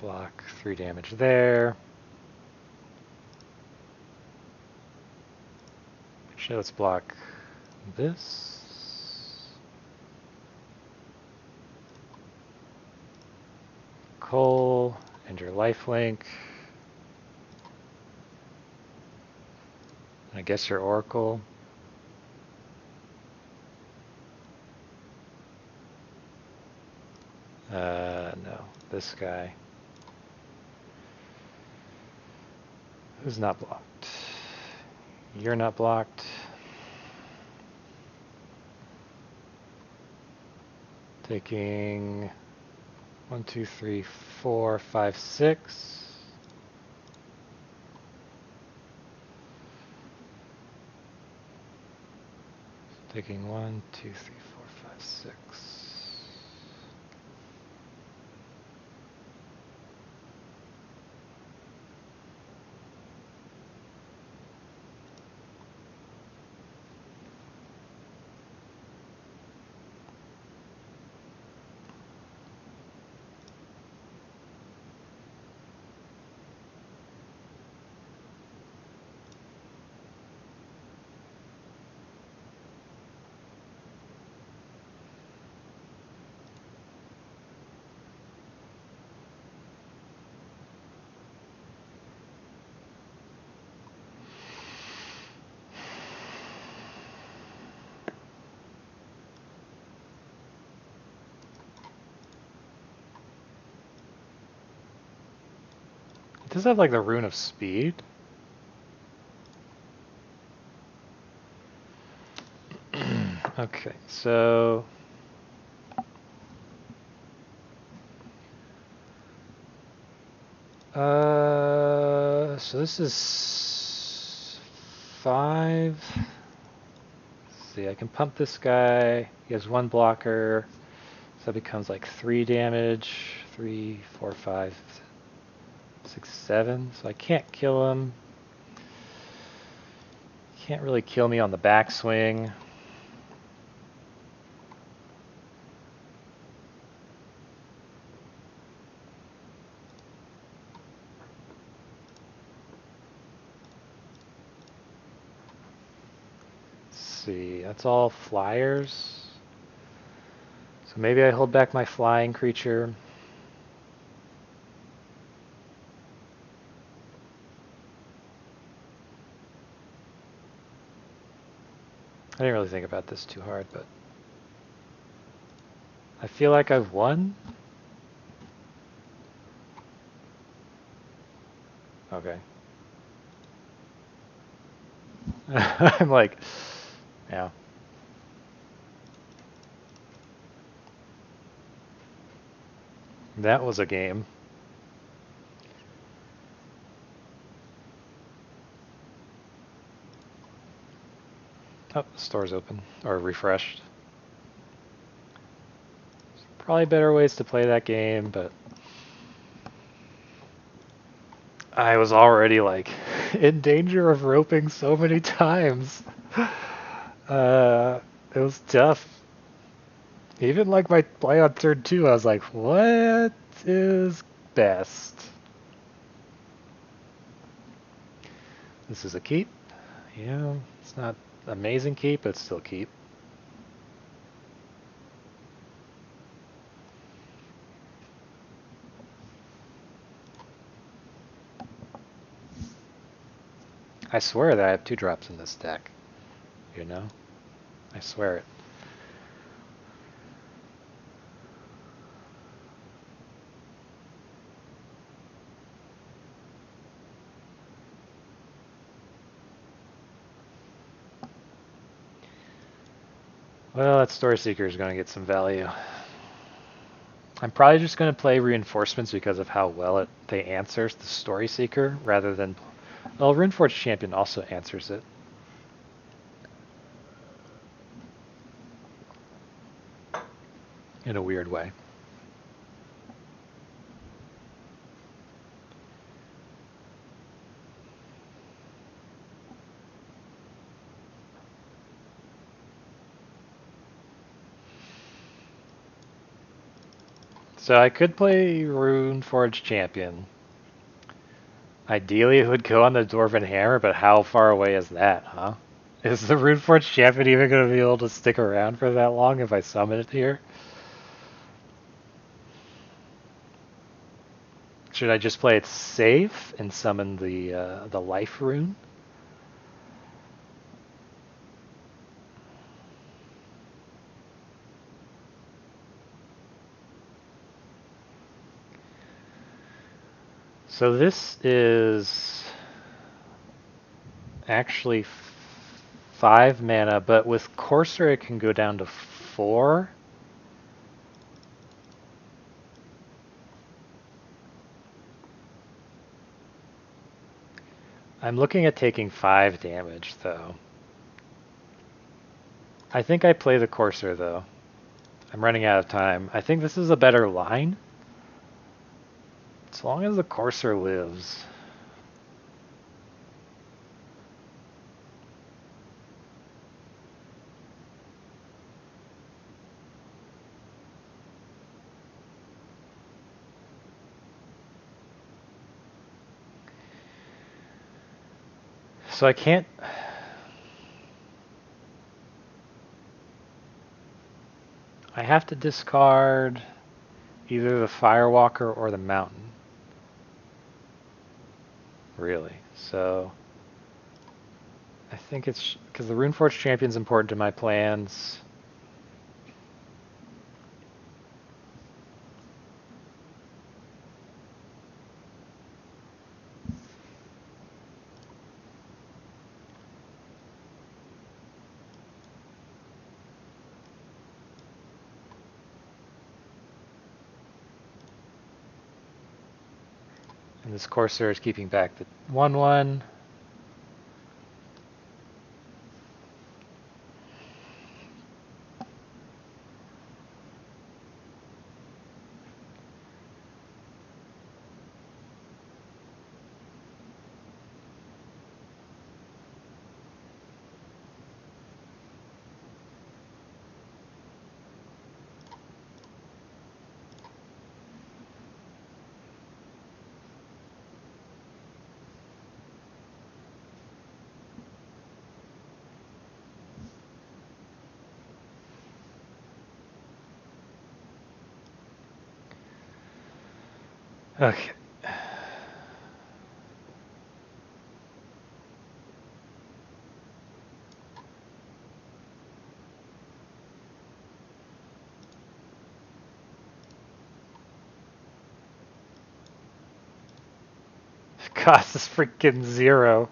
Speaker 1: Block 3 damage there. Actually, let's block this. Coal, and your lifelink. I guess your Oracle. No, this guy. Who's not blocked? You're not blocked. Taking 1, 2, 3, 4, 5, 6. Taking 1, 2, 3, 4, 5, 6. It does have like the Rune of Speed. Okay, so so this is 5. Let's see, I can pump this guy. He has 1 blocker, so that becomes like 3 damage. 3, 4, 5, 6, 7. So I can't kill him. Can't really kill me on the backswing. See, that's all flyers. So maybe I hold back my flying creature. I didn't really think about this too hard, but I feel like I've won. Okay. I'm like, yeah. That was a game. Oh, the store's open. Or refreshed. Probably better ways to play that game, but I was already like in danger of roping so many times. It was tough. Even like my play on turn 2, I was like, what is best? This is a keep. Yeah, it's not amazing keep, but still keep. I swear that I have 2 drops in this deck. You know? I swear it. Well, that Story Seeker is going to get some value. I'm probably just going to play Reinforcements because of how well they answers the Story Seeker rather than... Well, Runeforged Champion also answers it. In a weird way. So I could play Runeforged Champion. Ideally, it would go on the Dwarven Hammer, but how far away is that, huh? Is the Runeforged Champion even going to be able to stick around for that long if I summon it here? Should I just play it safe and summon the Life Rune? So this is actually 5 mana, but with Courser it can go down to 4. I'm looking at taking 5 damage, though. I think I play the Courser, though. I'm running out of time. I think this is a better line. As long as the Courser lives. So I can't... I have to discard either the Firewalker or the Mountain. Really. So... I think it's... because the Runeforged Champion's important to my plans. And this Courser is keeping back the 1/1. Okay. cost is freaking 0.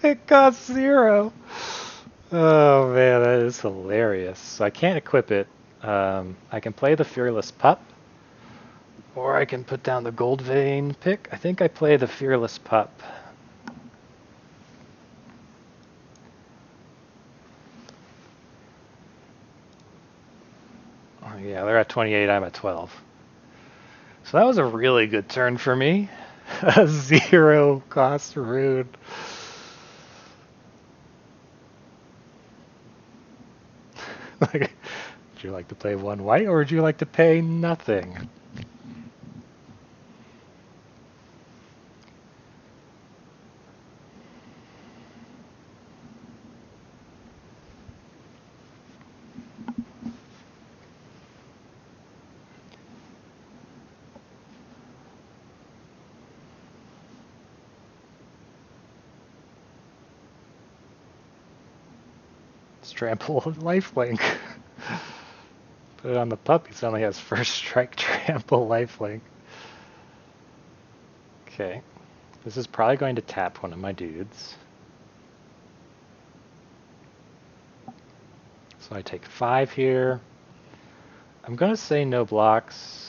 Speaker 1: It costs 0. Oh man, that is hilarious. So I can't equip it. I can play the Fearless Pup, or I can put down the Gold Vein pick. I think I play the Fearless Pup. Oh, yeah, they're at 28, I'm at 12. So that was a really good turn for me. A 0 cost Rune. Would you like to play 1 white, or would you like to pay nothing? Trample lifelink. Put it on the pup, he suddenly has first strike trample lifelink. Okay. This is probably going to tap one of my dudes. So I take 5 here. I'm going to say no blocks.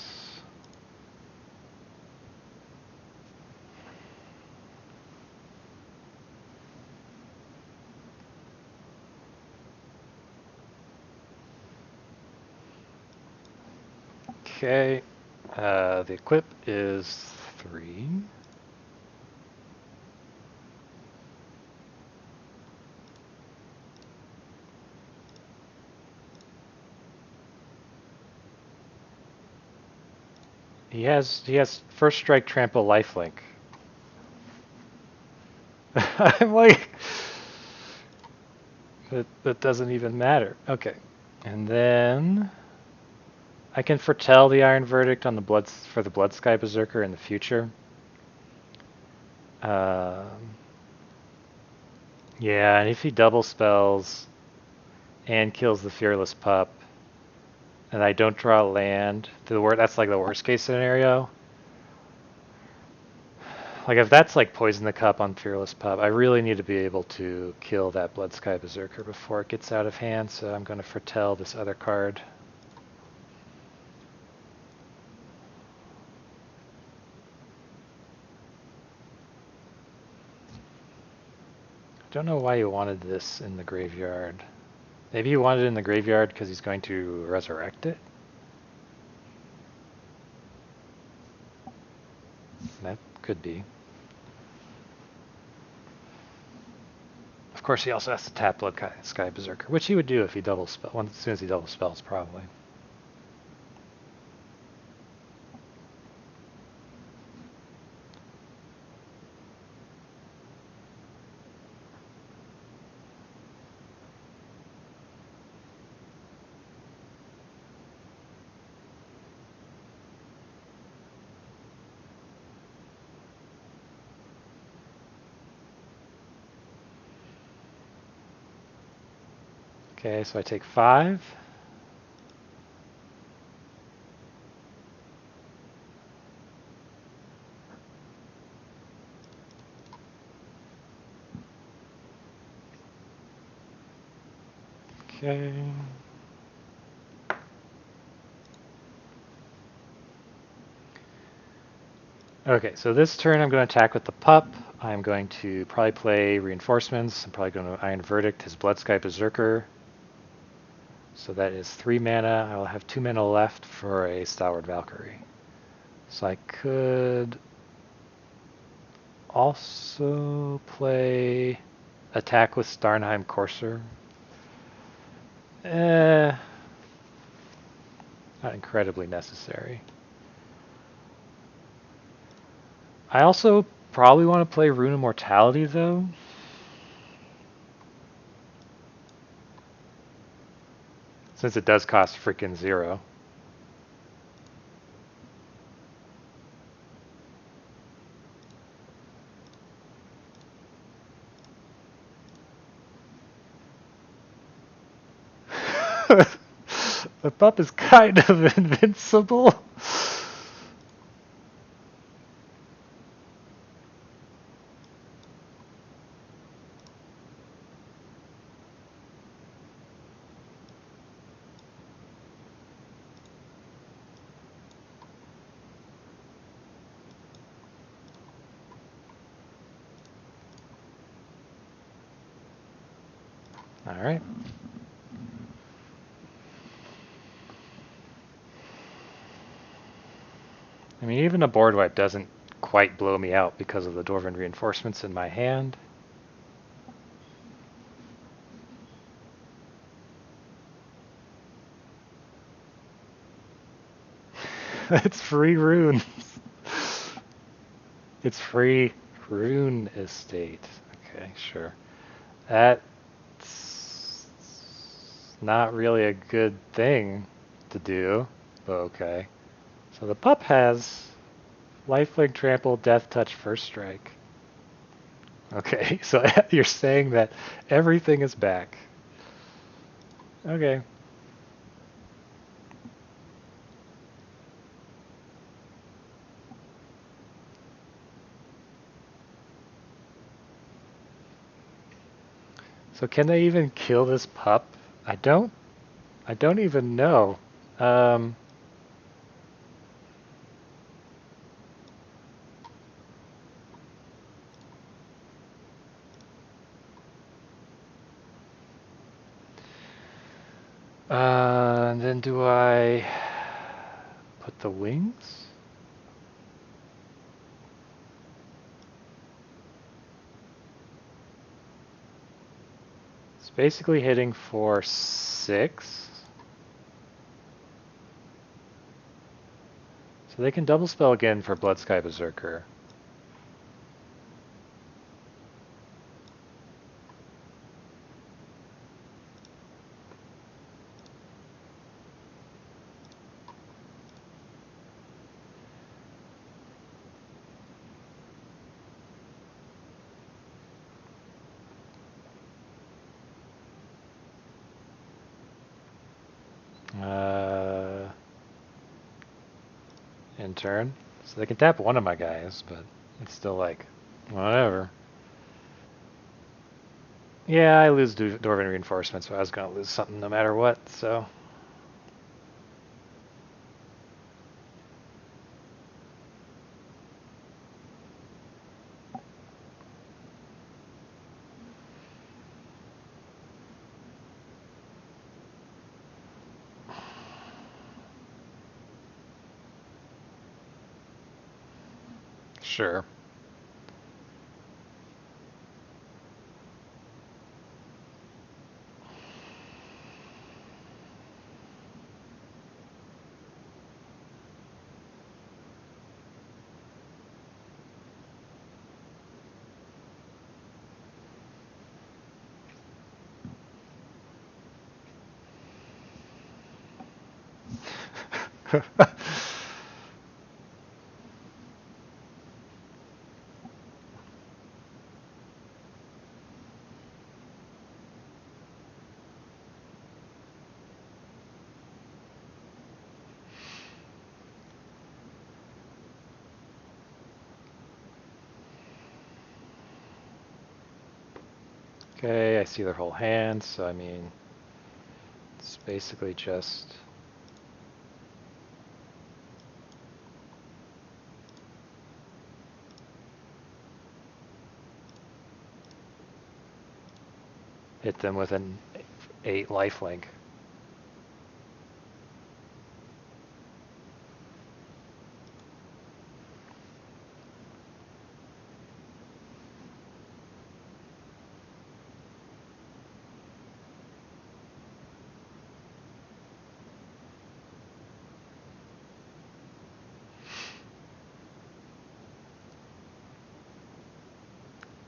Speaker 1: Okay. The equip is 3. He has first strike trample lifelink. I'm like, that doesn't even matter. Okay, and then I can foretell the Iron Verdict on the for the Blood Sky Berserker in the future. Yeah, and if he double spells and kills the Fearless Pup, and I don't draw land, that's like the worst case scenario. Like if that's like Poison the Cup on Fearless Pup, I really need to be able to kill that Blood Sky Berserker before it gets out of hand, so I'm going to foretell this other card. I don't know why you wanted this in the graveyard. Maybe he wanted it in the graveyard because he's going to resurrect it? That could be. Of course, he also has to tap Blood Sky Berserker, which he would do if he double spell. As soon as he double spells, probably. Okay, so I take 5. Okay. Okay, so this turn I'm going to attack with the pup. I'm going to probably play Reinforcements. I'm probably going to Iron Verdict his Blood Sky Berserker. So that is 3 mana. I will have 2 mana left for a Stalwart Valkyrie. So I could also play attack with Starnheim Courser. Not incredibly necessary. I also probably want to play Rune Immortality though. Since it does cost freaking 0. The pup is kind of invincible. All right. I mean, even a board wipe doesn't quite blow me out because of the Dwarven reinforcements in my hand. It's free runes. It's free rune estate. Okay, sure. That's not really a good thing to do, but okay. So the pup has lifelink, trample, death touch, first strike. Okay, so you're saying that everything is back. Okay. So can they even kill this pup? I don't even know. Um, and then do I put the wings? It's basically hitting for 6. So they can double spell again for Bloodsky Berserker. In turn. So they can tap one of my guys, but it's still like, whatever. Yeah, I lose Dwarven reinforcements, so I was going to lose something no matter what, so. Sure. Okay, I see their whole hand, so I mean, it's basically just... hit them with an 8 lifelink.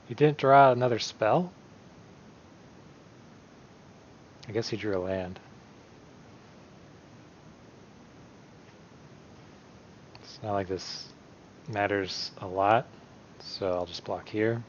Speaker 1: He didn't draw another spell? I guess he drew a land. It's not like this matters a lot, so I'll just block here.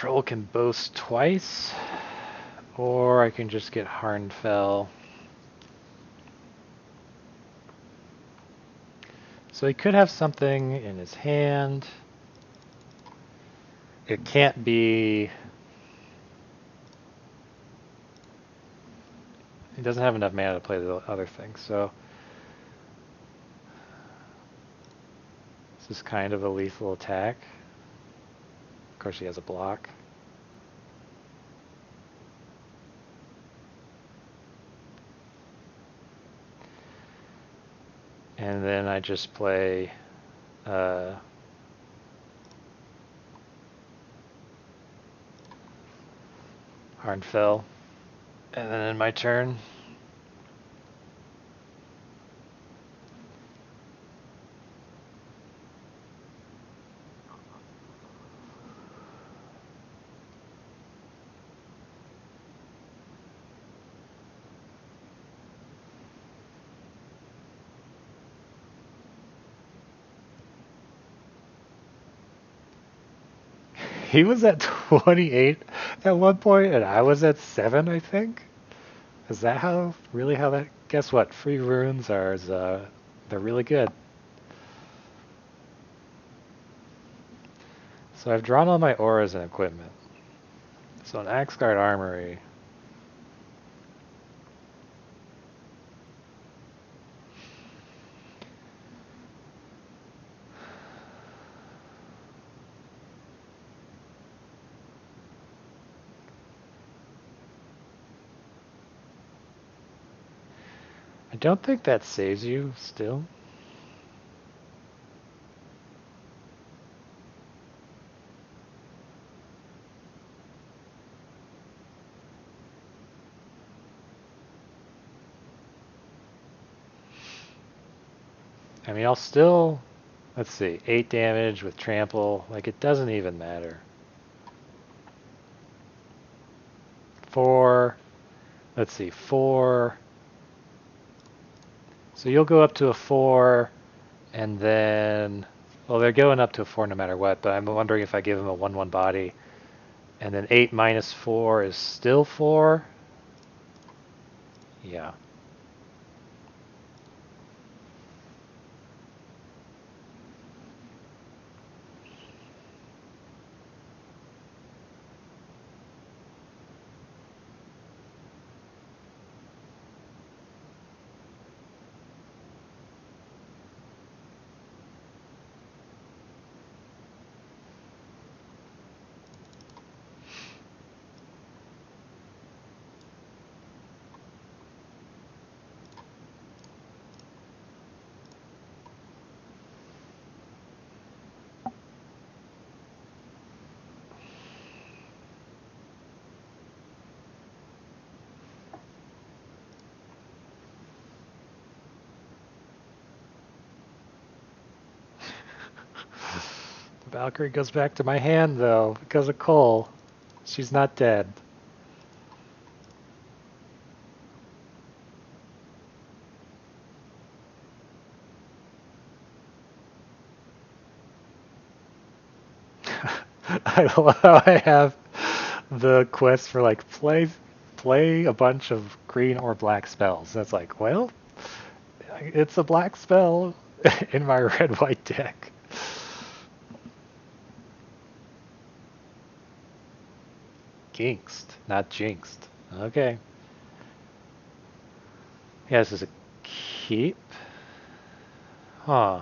Speaker 1: Troll can boast twice, or I can just get Harnfell. So he could have something in his hand. It can't be... He doesn't have enough mana to play the other thing, so... This is kind of a lethal attack. Of course he has a block. And then I just play... Harnfell. And then in my turn... He was at 28 at one point, and I was at 7, I think. Is that how, really how that, guess what, free runes are, they're really good. So I've drawn all my auras and equipment. So an Axguard Armory. I don't think that saves you, still. I mean, I'll still, let's see, 8 damage with trample, like it doesn't even matter. 4, let's see, 4. So you'll go up to a 4, and then, well, they're going up to a 4 no matter what, but I'm wondering if I give him a 1/1 body, and then 8 minus 4 is still 4. Yeah. The Valkyrie goes back to my hand, though, because of Cole. She's not dead. I love how I have the quest for, like, play a bunch of green or black spells. That's like, well, it's a black spell in my red-white deck. Ginxed, not jinxed. Okay. Yeah, this is a keep. Huh.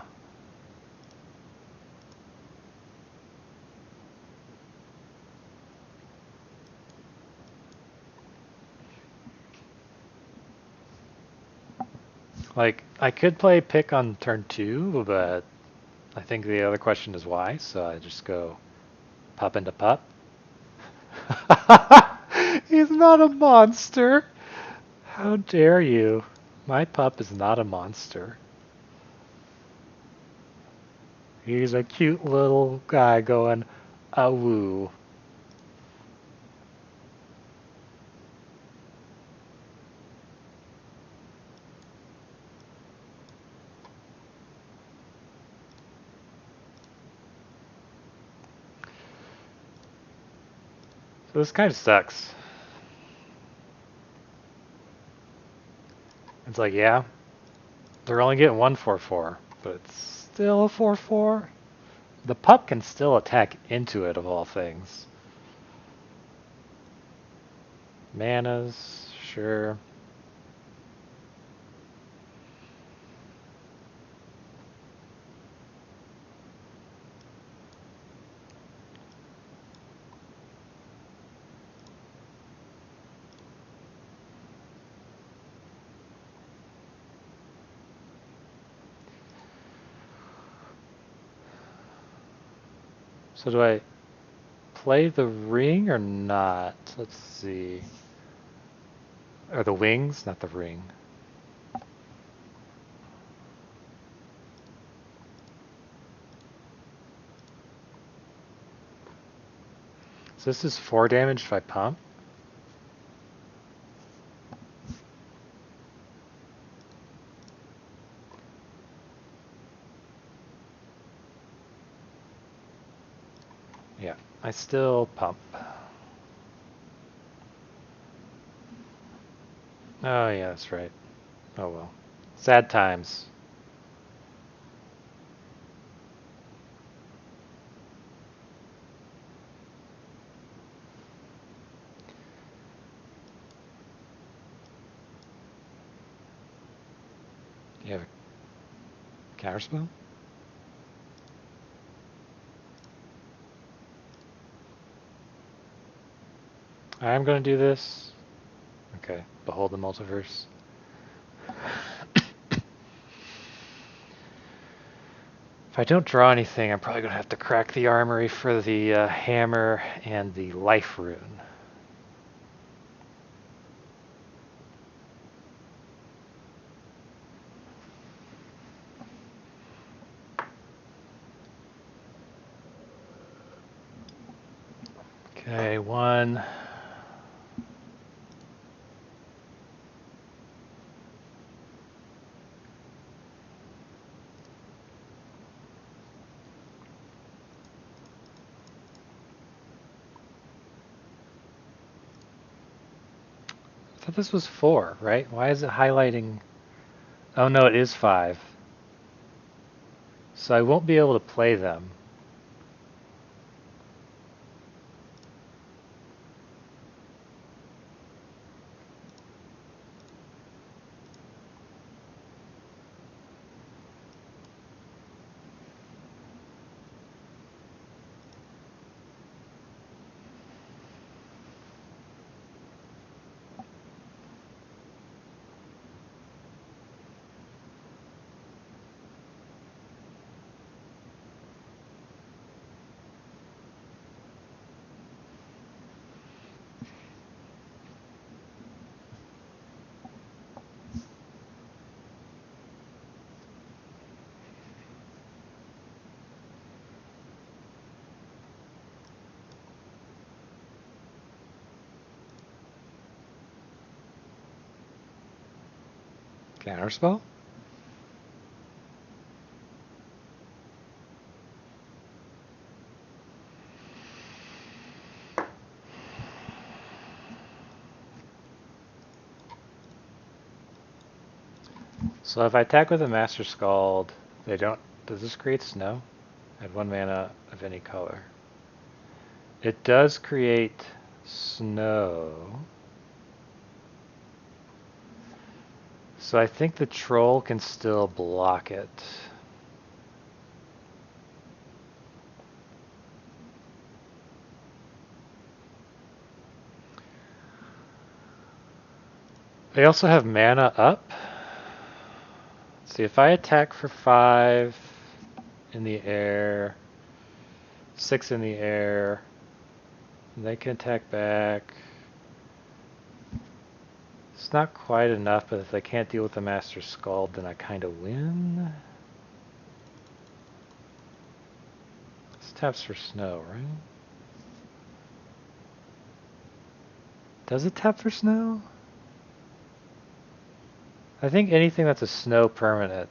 Speaker 1: Like, I could play pick on turn 2, but I think the other question is why, so I just go pop into pop. He's not a monster! How dare you? My pup is not a monster. He's a cute little guy going, awoo. This kind of sucks. It's like, yeah, they're only getting 1/4/4, but it's still a 4/4. The pup can still attack into it, of all things. Manas, sure. So do I play the ring or not? Let's see. Or the wings, not the ring. So this is 4 damage if I pump. Yeah, I still pump. Oh yeah, that's right. Oh well. Sad times. You have a counterspell? I'm gonna do this. Okay, behold the multiverse. If I don't draw anything, I'm probably gonna have to crack the armory for the hammer and the life rune. Okay, 1. I thought this was 4, right? Why is it highlighting? Oh no, it is 5. So I won't be able to play them. Counterspell? So if I attack with a Master Skald, they don't. Does this create snow? Add 1 mana of any color. It does create snow. So I think the troll can still block it. They also have mana up. See, if I attack for 5 in the air, 6 in the air, they can attack back. It's not quite enough, but if they can't deal with the Master Skald, then I kind of win. This taps for snow, right? Does it tap for snow? I think anything that's a snow permanent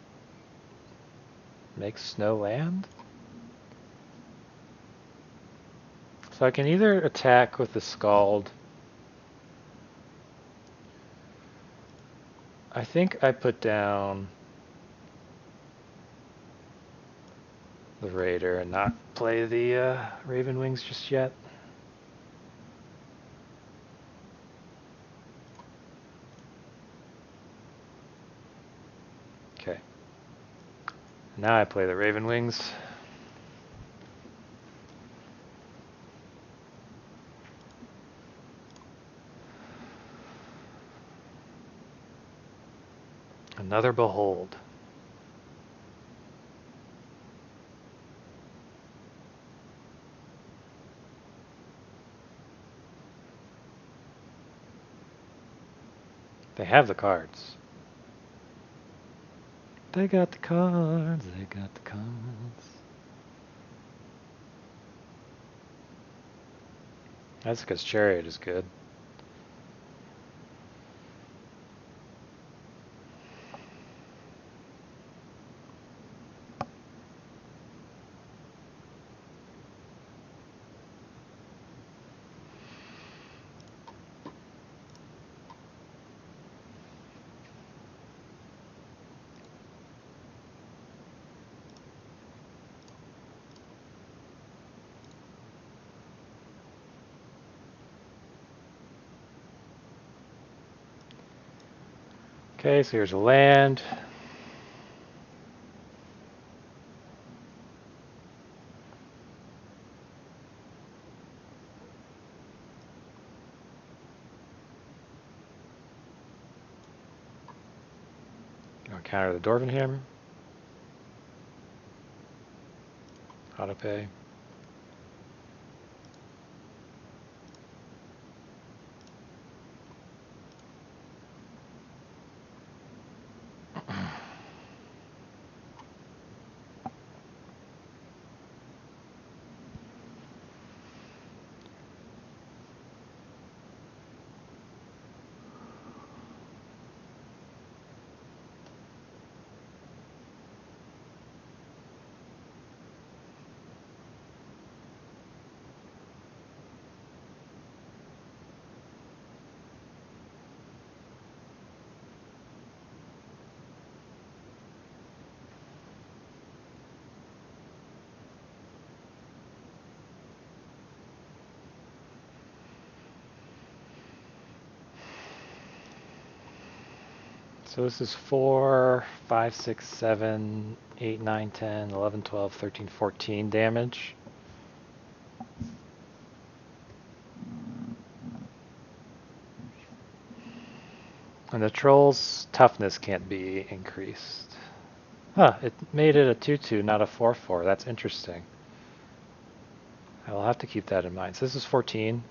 Speaker 1: makes snow land. So I can either attack with the Skald. I think I put down the Raider and not play the Raven Wings just yet. Okay. Now I play the Raven Wings. Another Behold. They have the cards. They got the cards, they got the cards. That's because Chariot is good. Okay, so here's a land. I'll counter the Dwarven Hammer. Auto pay. So this is 4, 5, 6, 7, 8, 9, 10, 11, 12, 13, 14 damage. And the troll's toughness can't be increased. Huh, it made it a 2-2, not a 4-4. That's interesting. I will have to keep that in mind. So this is 14.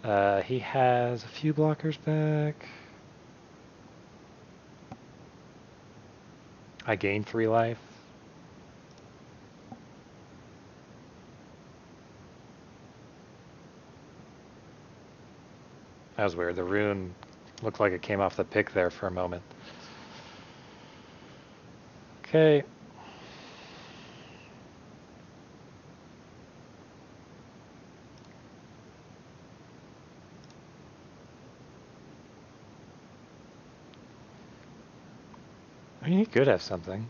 Speaker 1: He has a few blockers back. I gain 3 life. That was weird. The rune looked like it came off the pick there for a moment. Okay. I mean, he could have something.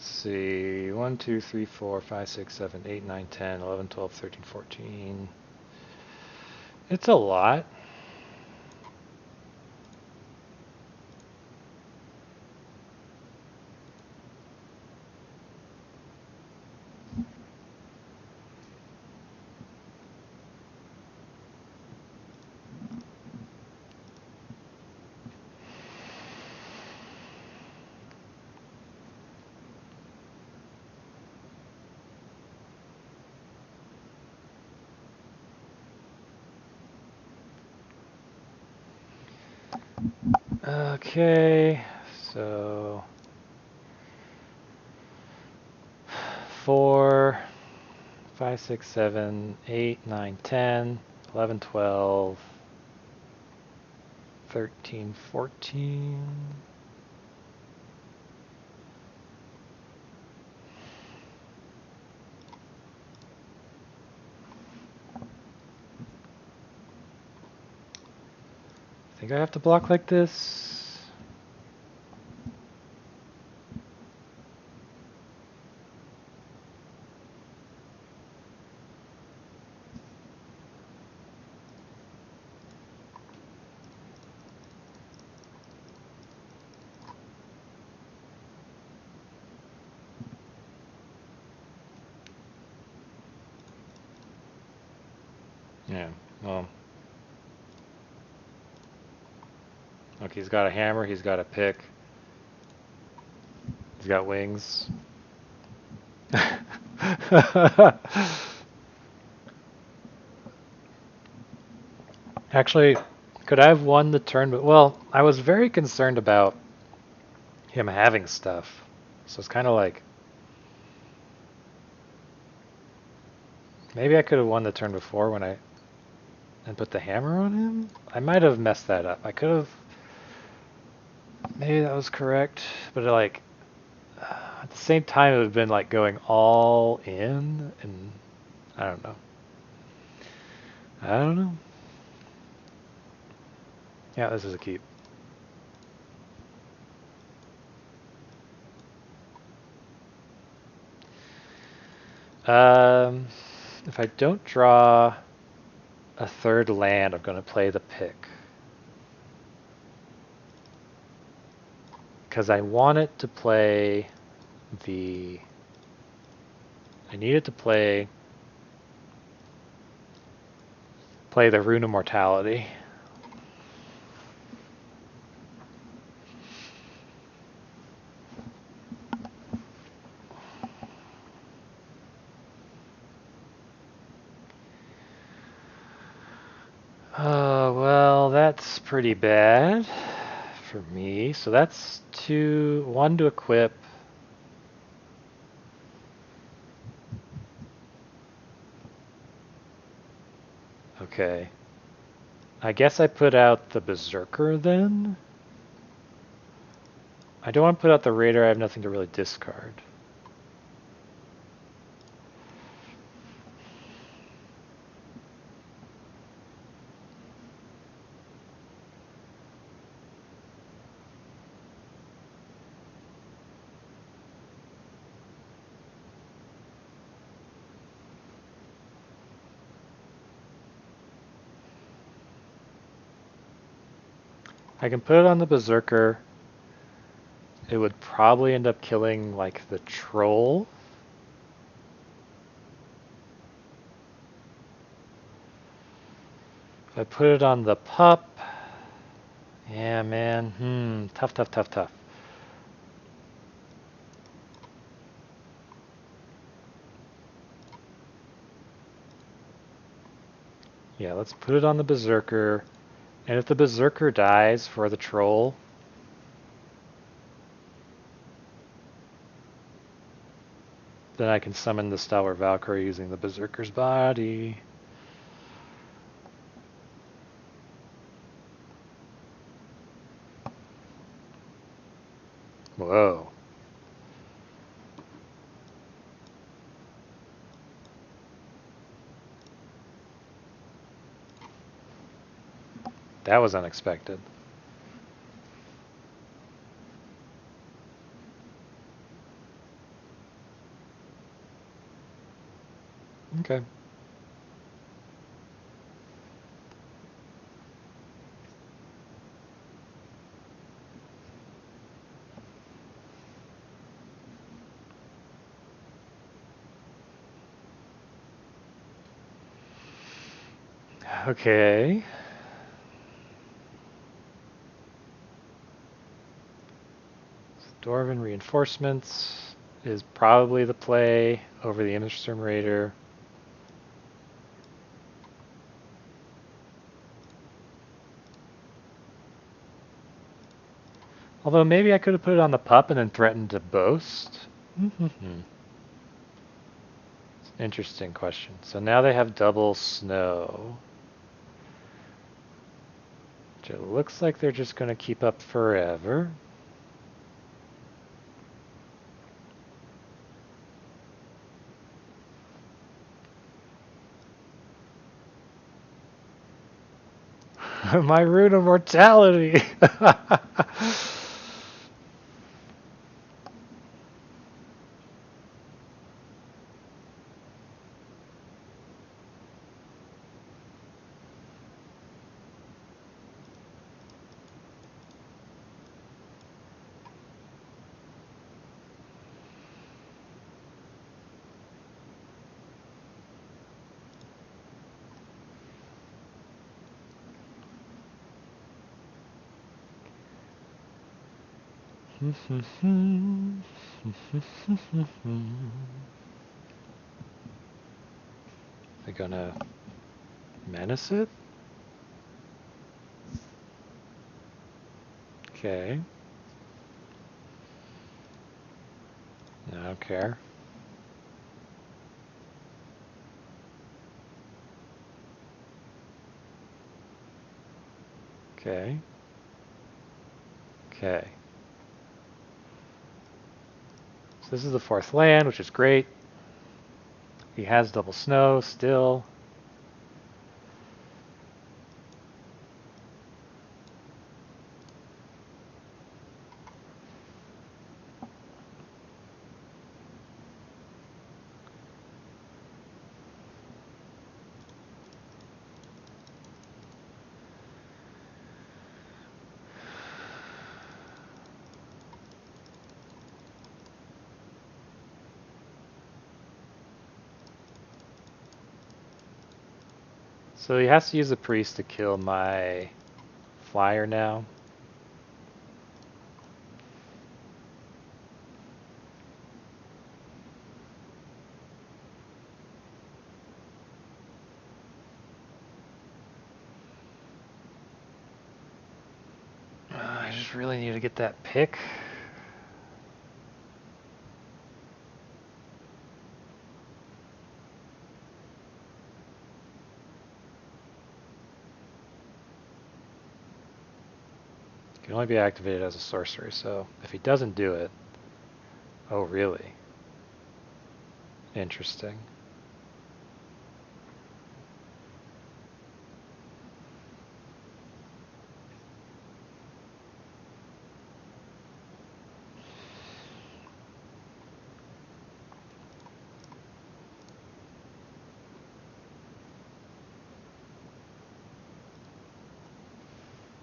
Speaker 1: See, 1, 2, 3, 4, 5, 6, 7, 8, 9, 10, 11, 12, 13, 14. It's a lot. Okay, so 4, 5, 6, 7, 8, 9, 10, 11, 12, 13, 14. I think I have to block like this. Yeah, well. Look, he's got a hammer, he's got a pick. He's got wings. Actually, could I have won the turn? But well, I was very concerned about him having stuff. So it's kind of like maybe I could have won the turn before when I and put the hammer on him. I might have messed that up. I could have. Maybe that was correct, but like at the same time, it would have been like going all in, and I don't know. I don't know. Yeah, this is a keep. If I don't draw a third land, I'm going to play the pick. Because I want it to play the... I need it to play the Rune Immortality. Well, that's pretty bad for me. So that's 1 to equip. Okay. I guess I put out the Berserker then? I don't want to put out the Raider, I have nothing to really discard. I can put it on the Berserker. It would probably end up killing, like, the Troll. If I put it on the Pup... Yeah, man. Tough, tough, tough, tough. Yeah, let's put it on the Berserker. And if the Berserker dies for the Troll... then I can summon the Stalwart Valkyrie using the Berserker's body. Whoa. That was unexpected. Okay. Okay. Dwarven Reinforcements is probably the play over the Immersturm Raider. Although maybe I could have put it on the pup and then threatened to boast. Interesting question. So now they have double snow. Which it looks like they're just going to keep up forever. My Rune of Mortality! They're gonna menace it? Okay. I don't care. Okay. Okay. So this is the 4th land, which is great. He has double snow still. So he has to use a priest to kill my flyer now. I just really need to get that pick. Can only be activated as a sorcery, so if he doesn't do it... Oh, really? Interesting.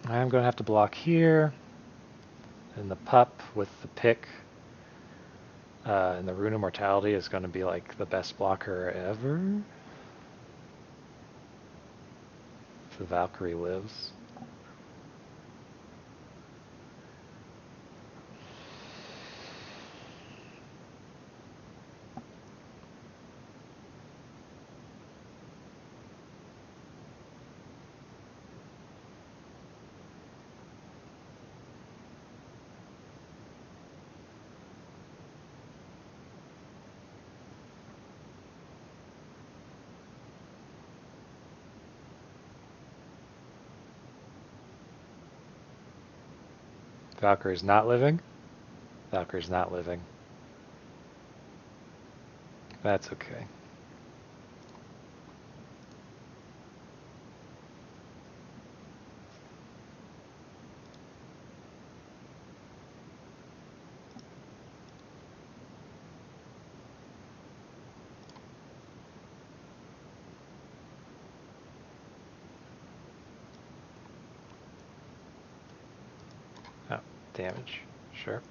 Speaker 1: I'm going to have to block here. And the pup with the pick. And the Rune of Mortality is going to be like the best blocker ever. If the Valkyrie lives. Valkyrie's not living. Valkyrie's not living. That's okay. Oh, damage. Sure.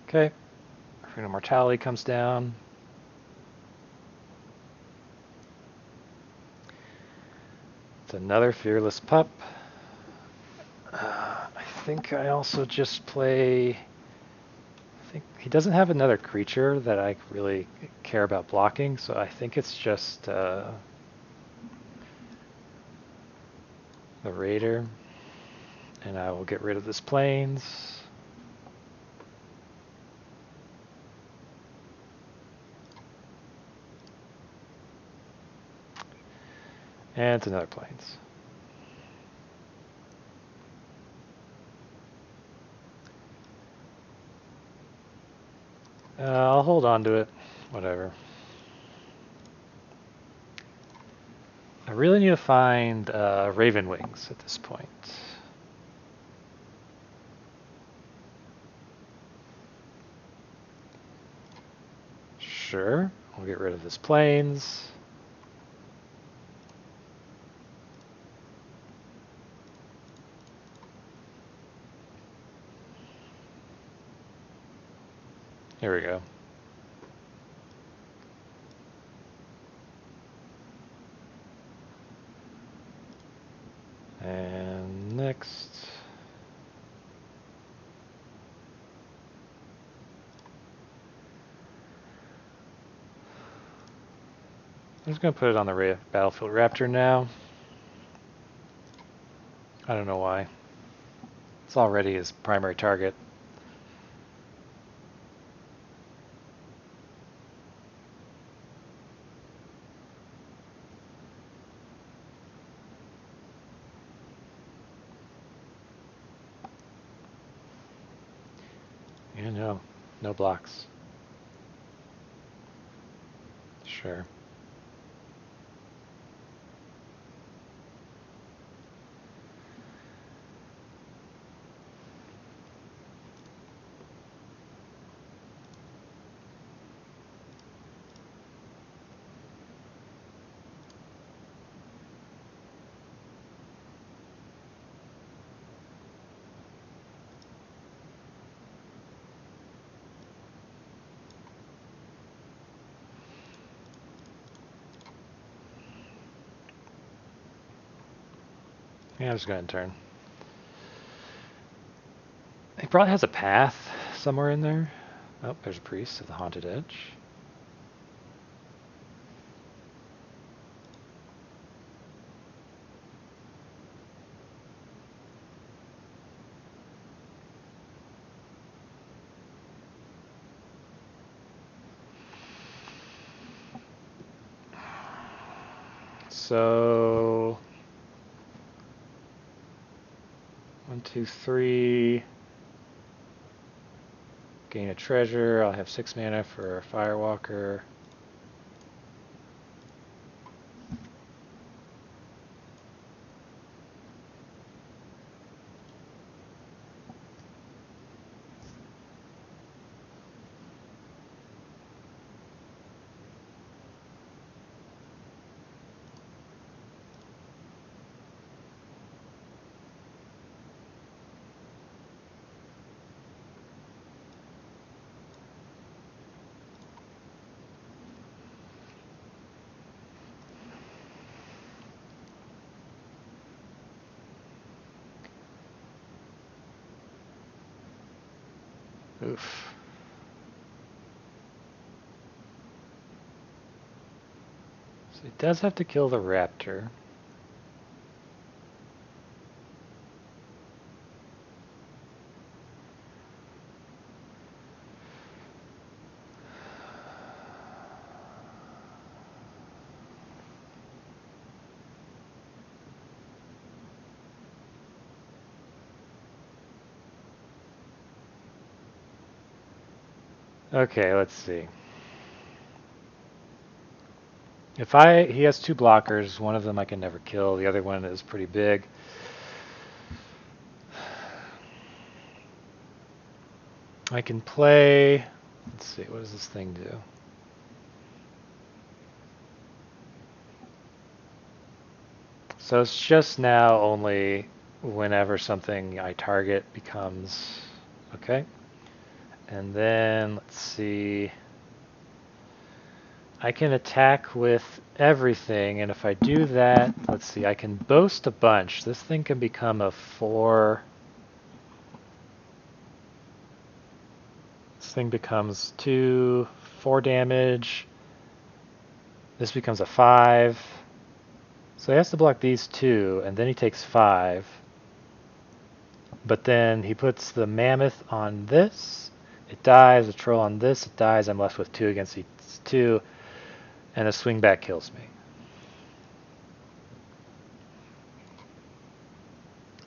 Speaker 1: Okay. Rune of Mortality comes down. It's another Fearless Pup. I think I also just play... I think he doesn't have another creature that I really care about blocking, so I think it's just... the Raider, and I will get rid of this plains. And it's another plains. I'll hold on to it. Whatever. I really need to find Raven Wings at this point. Sure. We'll get rid of this plains. Here we go. And next. I'm just going to put it on the Battlefield Raptor now. I don't know why. It's already his primary target. Yeah, no blocks. Sure. Yeah, I'm just going to turn. He probably has a path somewhere in there. Oh, there's a priest of the Haunted Edge. So 1, 2, 3. Gain a treasure. I'll have 6 mana for Firewalker. Oof. So he does have to kill the raptor. Okay, let's see. He has 2 blockers, one of them I can never kill, the other one is pretty big. I can play, let's see, what does this thing do? So it's just now only whenever something I target becomes, okay. And then, let's see, I can attack with everything, and if I do that, let's see, I can boast a bunch. This thing can become a 4. This thing becomes 2, 4 damage. This becomes a 5. So he has to block these two, and then he takes 5. But then he puts the mammoth on this. It dies. The troll on this. It dies. I'm left with 2 against these 2. And a swing back kills me.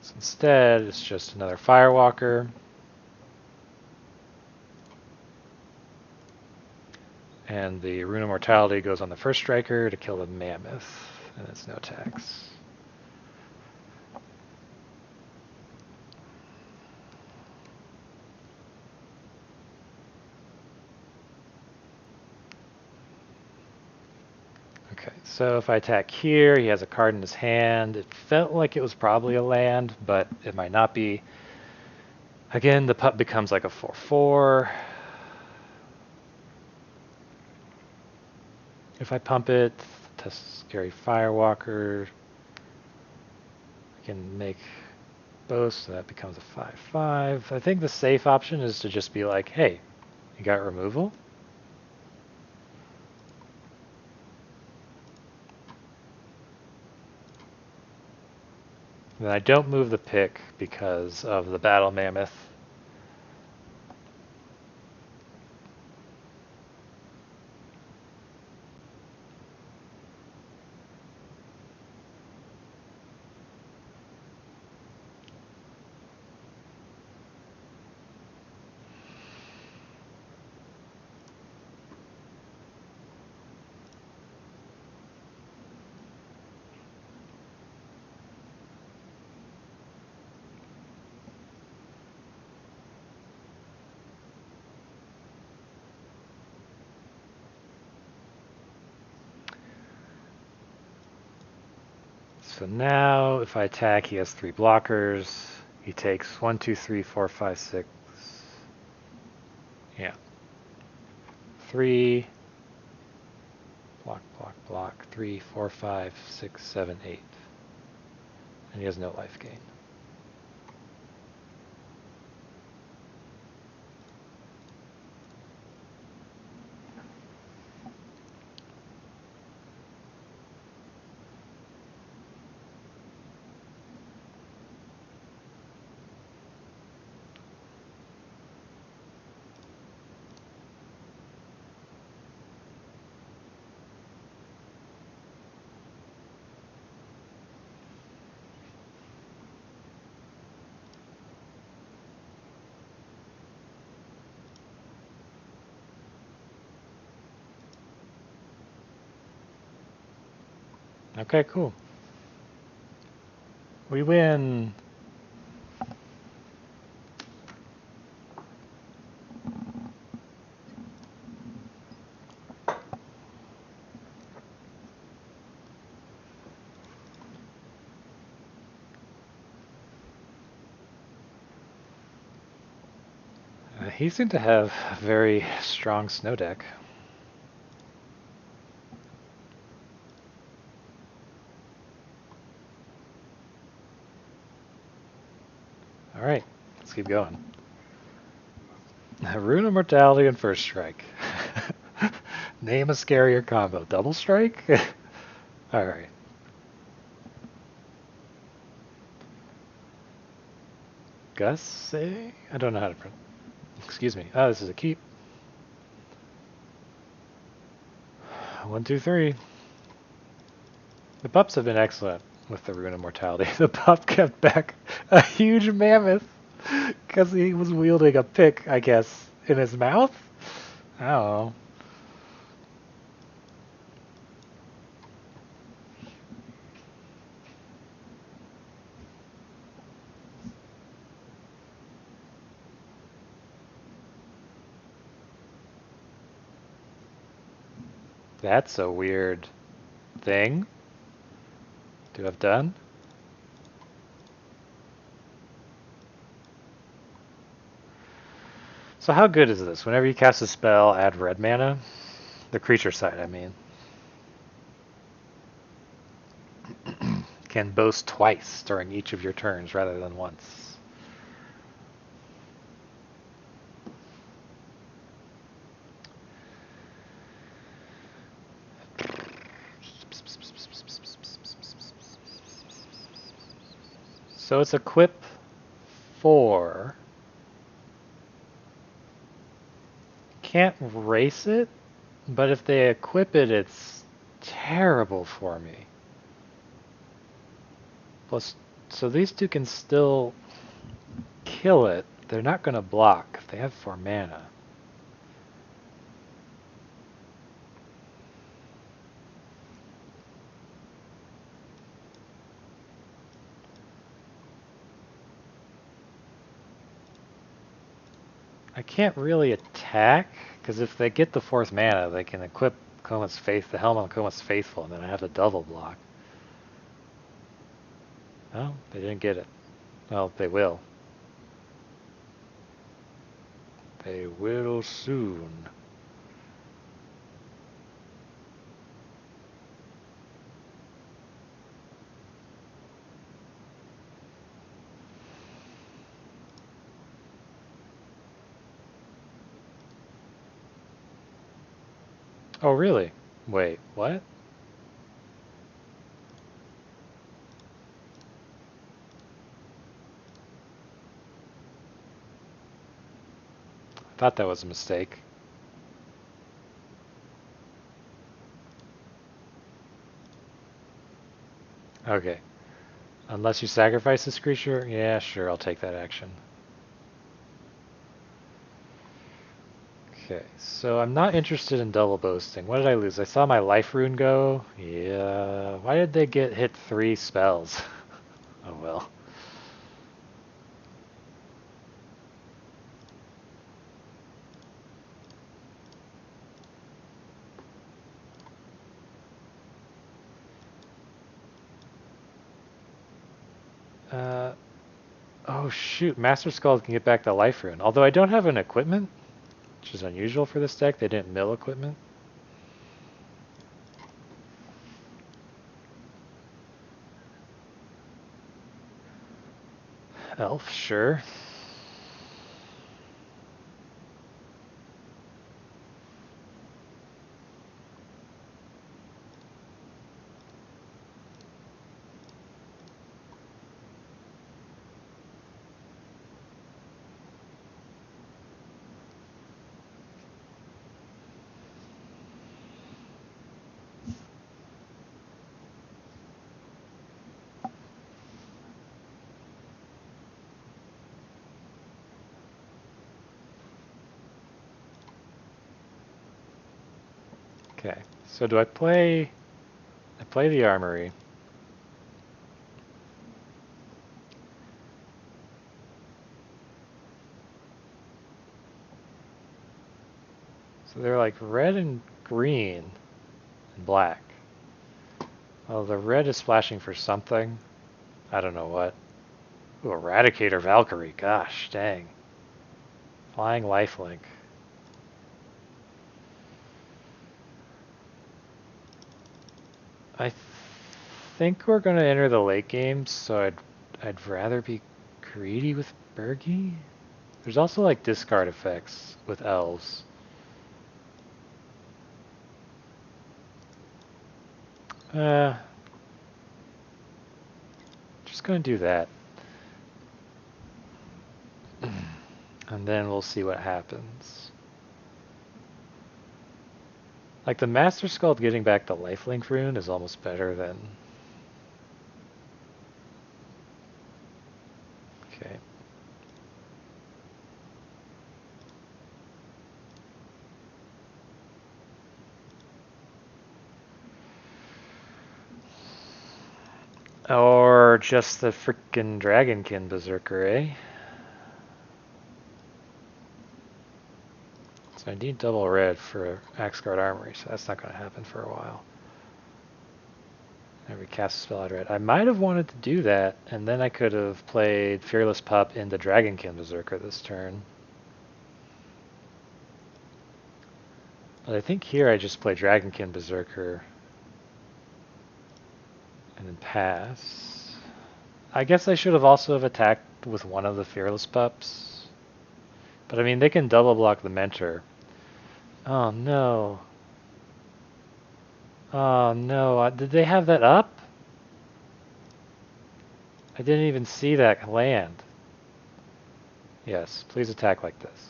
Speaker 1: So instead, it's just another Firewalker. And the Rune of Mortality goes on the first striker to kill the mammoth. And it's no tax. Okay, so if I attack here, he has a card in his hand. It felt like it was probably a land, but it might not be. Again, the pup becomes like a 4/4. If I pump it, test scary Firewalker. I can make both, so that becomes a 5/5. I think the safe option is to just be like, hey, you got removal? Then I don't move the pick because of the Battle Mammoth. So now, if I attack, he has 3 blockers. He takes 1, 2, 3, 4, 5, 6. Yeah. 3. Block, block, block. 3, 4, 5, 6, 7, 8. And he has no life gain. Okay, cool. We win. He seemed to have a very strong snow deck. All right, let's keep going. Rune of Mortality and First Strike. Name a scarier combo. Double Strike? All right. Gus? I don't know how to pronounce. Excuse me. Oh, this is a keep. 1, 2, 3. The pups have been excellent with the Rune of Mortality. The pup kept back a huge mammoth because he was wielding a pick, I guess, in his mouth? I don't know. That's a weird thing to have done. So how good is this? Whenever you cast a spell, add red mana? The creature side, I mean. Can boast twice during each of your turns rather than once. So it's equip 4. Can't race it, but if they equip it, it's terrible for me. Plus, so these two can still kill it. They're not going to block if they have 4 mana. I can't really attack, because if they get the 4th mana, they can equip Koma's Faith, the Helm on Koma's Faithful, and then I have a double block. Oh, they didn't get it. Well, they will. They will soon. Oh, really? Wait, what? I thought that was a mistake. Okay. Unless you sacrifice this creature? Yeah, sure, I'll take that action. Okay, so I'm not interested in double boasting. What did I lose? I saw my life rune go. Yeah, why did they get hit 3 spells? Oh well. Oh shoot, Master Skald can get back the life rune. Although I don't have an equipment, which is unusual for this deck. They didn't mill equipment. Elf, sure. Okay, so do I play... I play the Armory. So they're like red and green and black. Well, the red is splashing for something. I don't know what. Ooh, Eradicator Valkyrie. Gosh, dang. Flying lifelink. I think we're going to enter the late game, so I'd rather be greedy with Bergie. There's also like discard effects with elves. Just gonna do that. And then we'll see what happens. Like the Master Skald getting back the lifelink rune is almost better than... Okay. Or just the frickin' Dragonkin Berserker, eh? So I need double red for Axguard Armory, so that's not going to happen for a while. And we cast a spell out of red. I might have wanted to do that, and then I could have played Fearless Pup into Dragonkin Berserker this turn. But I think here I just play Dragonkin Berserker and then pass. I guess I should have also have attacked with one of the Fearless Pups. But I mean, they can double block the Mentor. Oh no. Oh no, did they have that up? I didn't even see that land. Yes, please attack like this.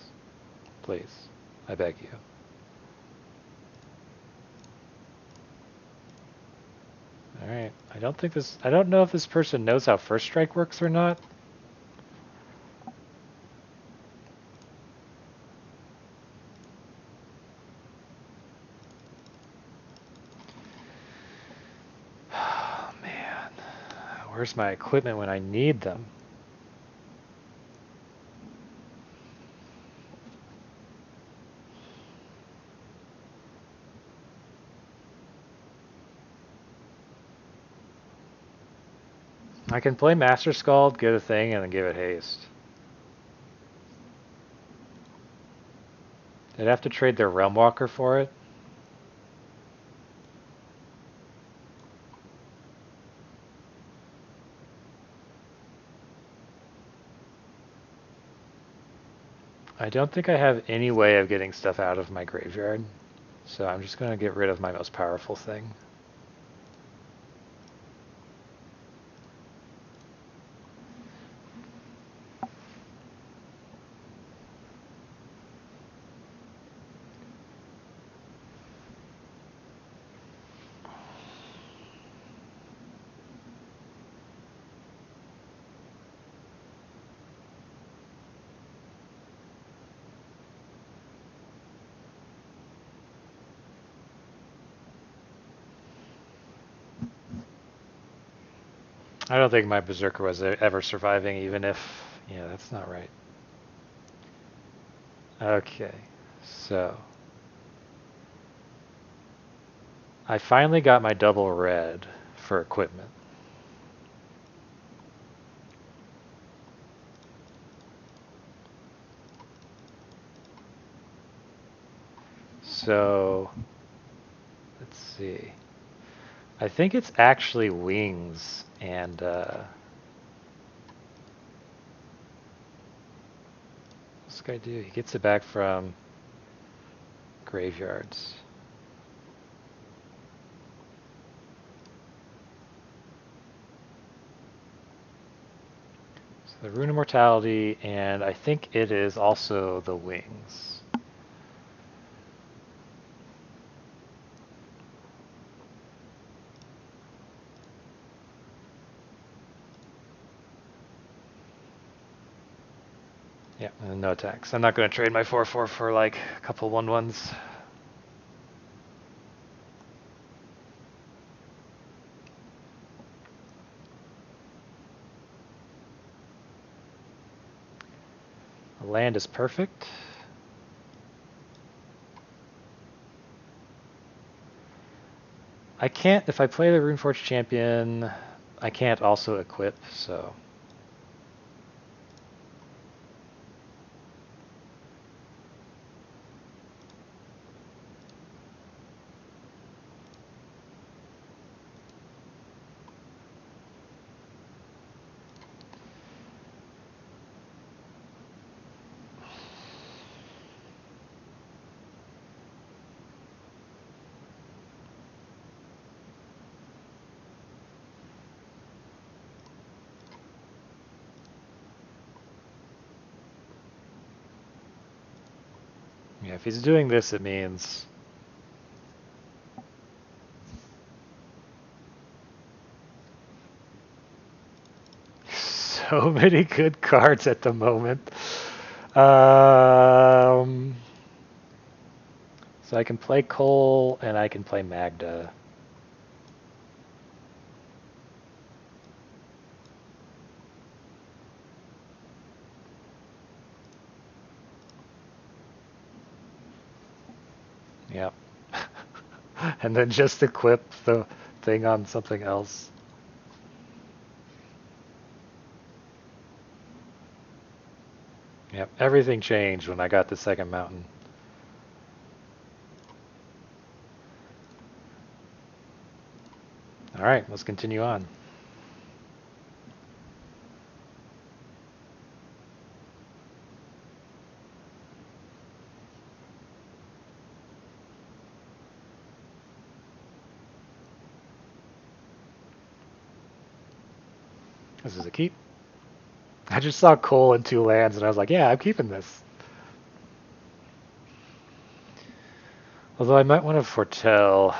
Speaker 1: Please. I beg you. Alright, I don't know if this person knows how first strike works or not. Oh man, where's my equipment when I need them? I can play Master Skald, get a thing, and then give it haste. They'd have to trade their Realm Walker for it. I don't think I have any way of getting stuff out of my graveyard, so I'm just going to get rid of my most powerful thing. I don't think my berserker was ever surviving, even if... Yeah, that's not right. Okay, so... I finally got my double red for equipment. So... Let's see. I think it's actually wings and... what's this guy do? He gets it back from graveyards. So the Rune Immortality, and I think it is also the wings. Yeah, and no attacks. I'm not going to trade my 4/4 for like a couple 1/1s. The land is perfect. I can't, if I play the Runeforge Champion, I can't also equip, so... Yeah, if he's doing this, it means... So many good cards at the moment. So I can play Cole, and I can play Magda. Yep. And then just equip the thing on something else. Yep, everything changed when I got the second mountain. Alright, let's continue on. This is a keep. I just saw coal in 2 lands, and I was like, yeah, I'm keeping this. Although I might want to foretell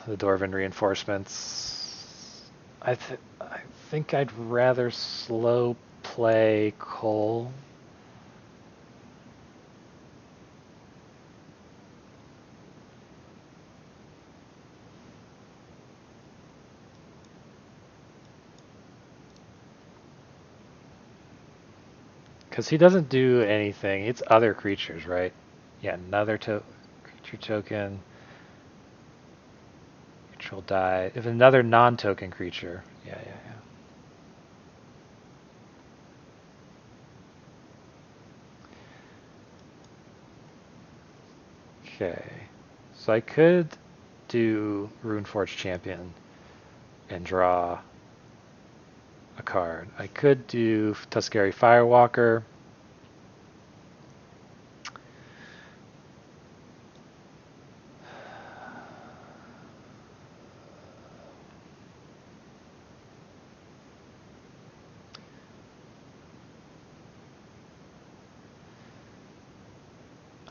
Speaker 1: the Dwarven reinforcements. I think I'd rather slow play coal. Because he doesn't do anything. It's other creatures, right? Yeah, another creature token. Control die. If another non-token creature. Yeah. Okay. So I could do Runeforge Champion and draw a card. I could do Tuskeri Firewalker.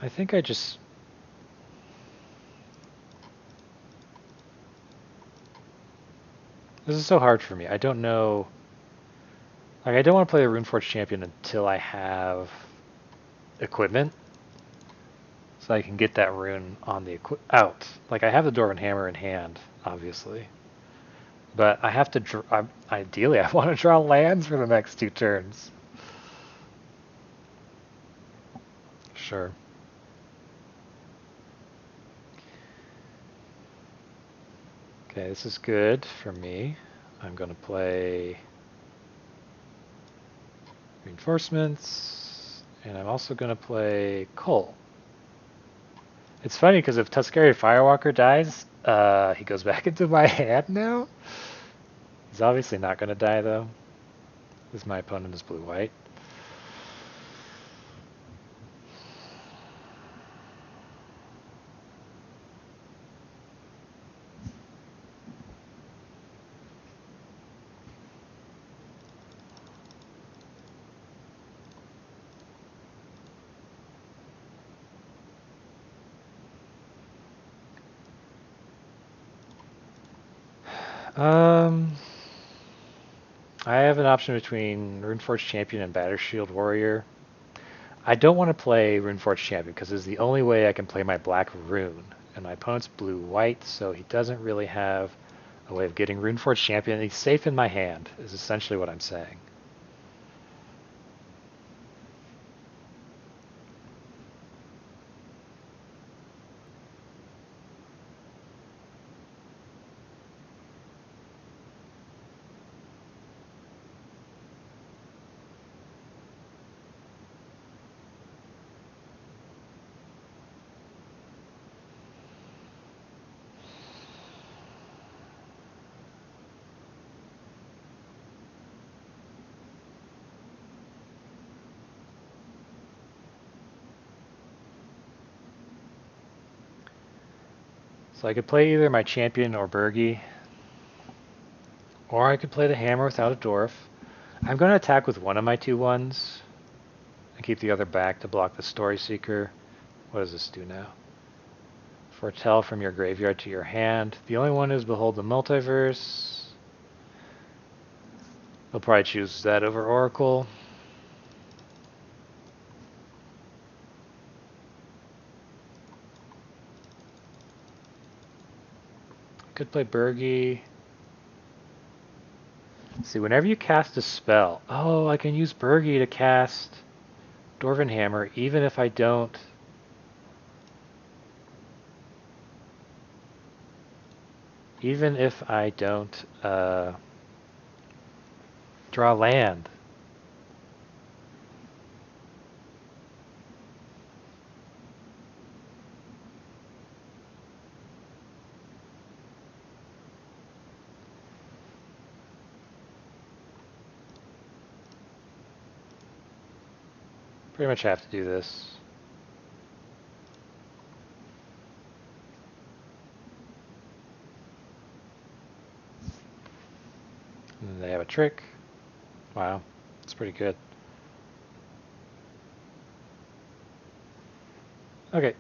Speaker 1: I think I just... This is so hard for me. I don't know... Like, I don't want to play the Runeforge Champion until I have equipment. So I can get that rune on the out. Like, I have the Dwarven Hammer in hand, obviously. But I have to... ideally, I want to draw lands for the next 2 turns. Sure. Okay, this is good for me. I'm going to play reinforcements, and I'm also going to play coal. It's funny because if Tuskeri Firewalker dies, he goes back into my hand now. He's obviously not going to die though, because my opponent is blue-white. I have an option between Runeforge Champion and Battershield Warrior. I don't want to play Runeforge Champion because it's the only way I can play my black rune. And my opponent's blue-white, so he doesn't really have a way of getting Runeforge Champion. He's safe in my hand, is essentially what I'm saying. So I could play either my champion or Bergie, or I could play the hammer without a dwarf. I'm going to attack with one of my 2/1s and keep the other back to block the Story Seeker. What does this do now? Foretell from your graveyard to your hand. The only one is Behold the Multiverse. They'll probably choose that over Oracle. Could play Bergie. See, whenever you cast a spell, oh, I can use Bergie to cast Dwarven Hammer, even if I don't. Even if I don't draw land. Pretty much have to do this. And then they have a trick. Wow, that's pretty good. Okay.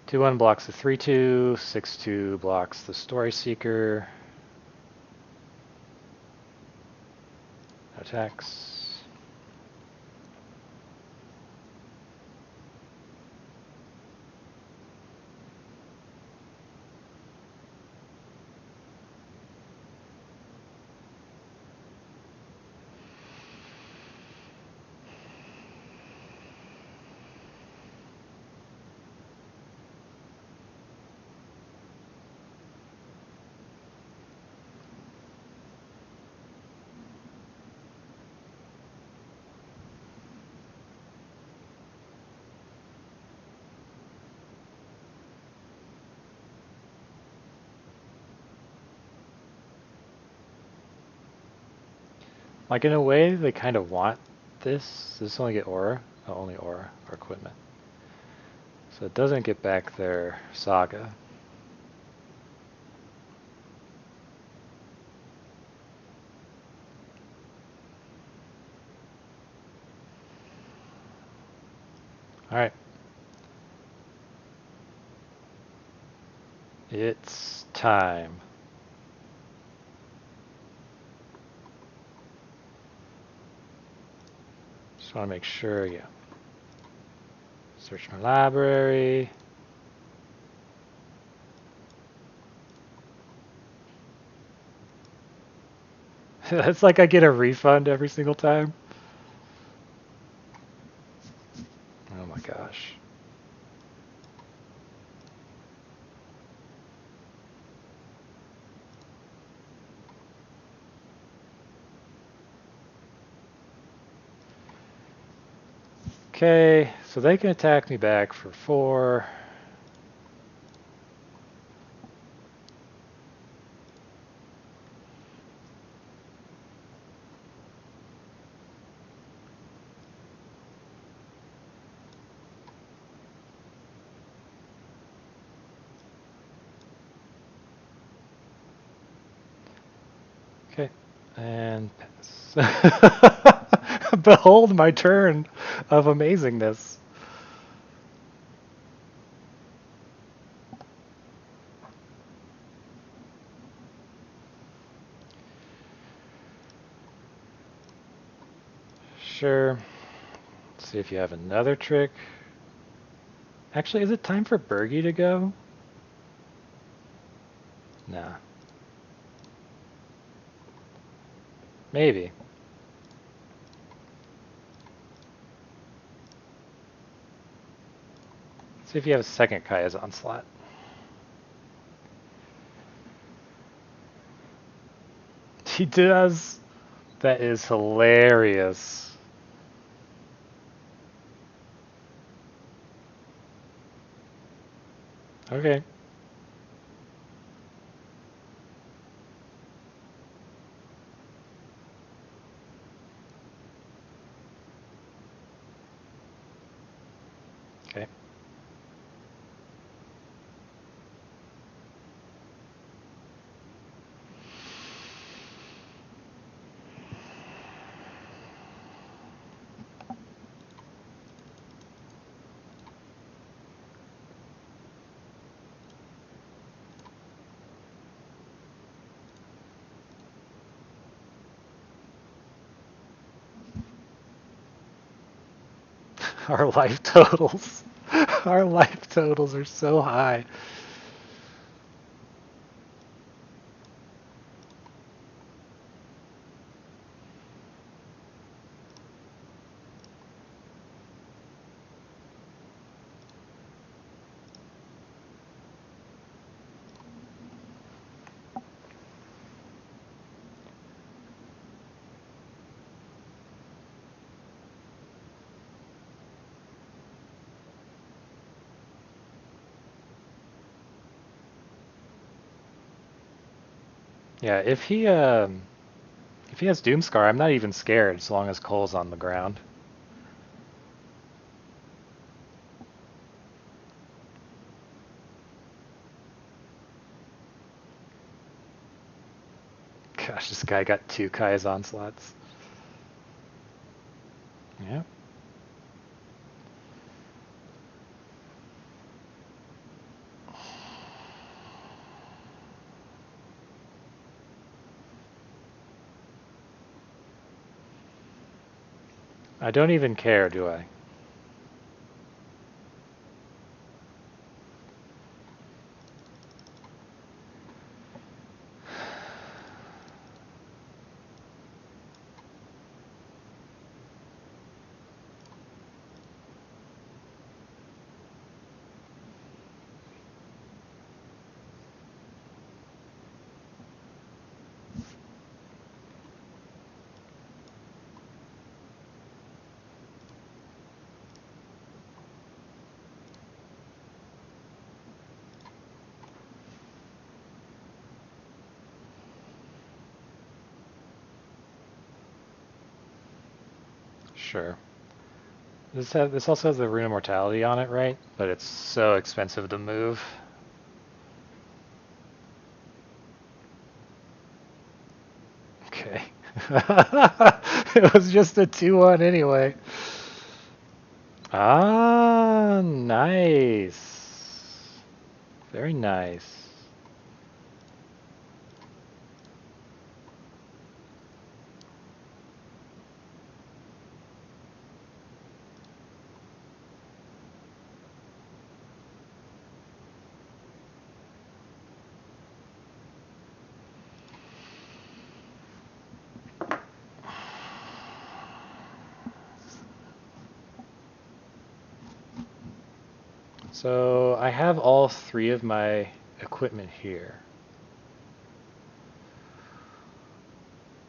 Speaker 1: Two one blocks the 3/2, 6/2 blocks the Story Seeker. Attacks. Like in a way, they kind of want this. Does this only get aura? Oh, only aura or equipment. So it doesn't get back their saga. All right. It's time. Just want to make sure, yeah. Search my library. It's like I get a refund every single time. Oh my gosh. Okay, so they can attack me back for 4. Okay, and pass. Behold my turn of amazingness. Sure. Let's see if you have another trick. Actually, is it time for Bergie to go? Nah. Maybe. See if you have a second Kaya's Onslaught. He does. That is hilarious. Okay. Okay. Our life totals. Our life totals are so high. Yeah, if he has Doomscar, I'm not even scared as long as Cole's on the ground. Gosh, this guy got 2 Kai's onslaughts. Yeah. I don't even care, do I? Sure. This also has the Rune Immortality on it, right? But it's so expensive to move. Okay. It was just a 2-1 anyway. Ah, nice. Very nice. So I have all 3 of my equipment here.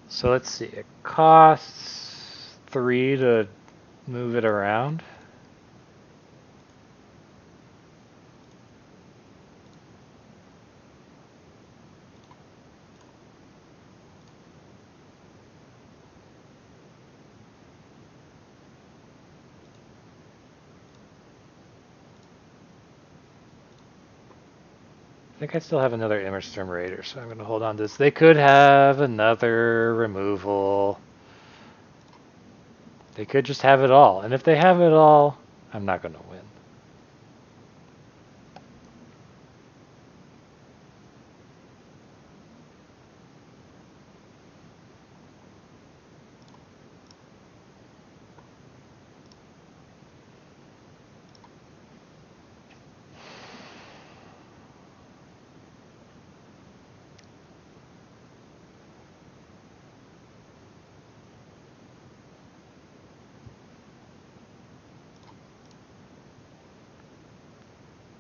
Speaker 1: So let's see, it costs 3 to move it around. I think I still have another Immerstorm Raider, so I'm going to hold on to this. They could have another removal. They could just have it all. And if they have it all, I'm not going to win.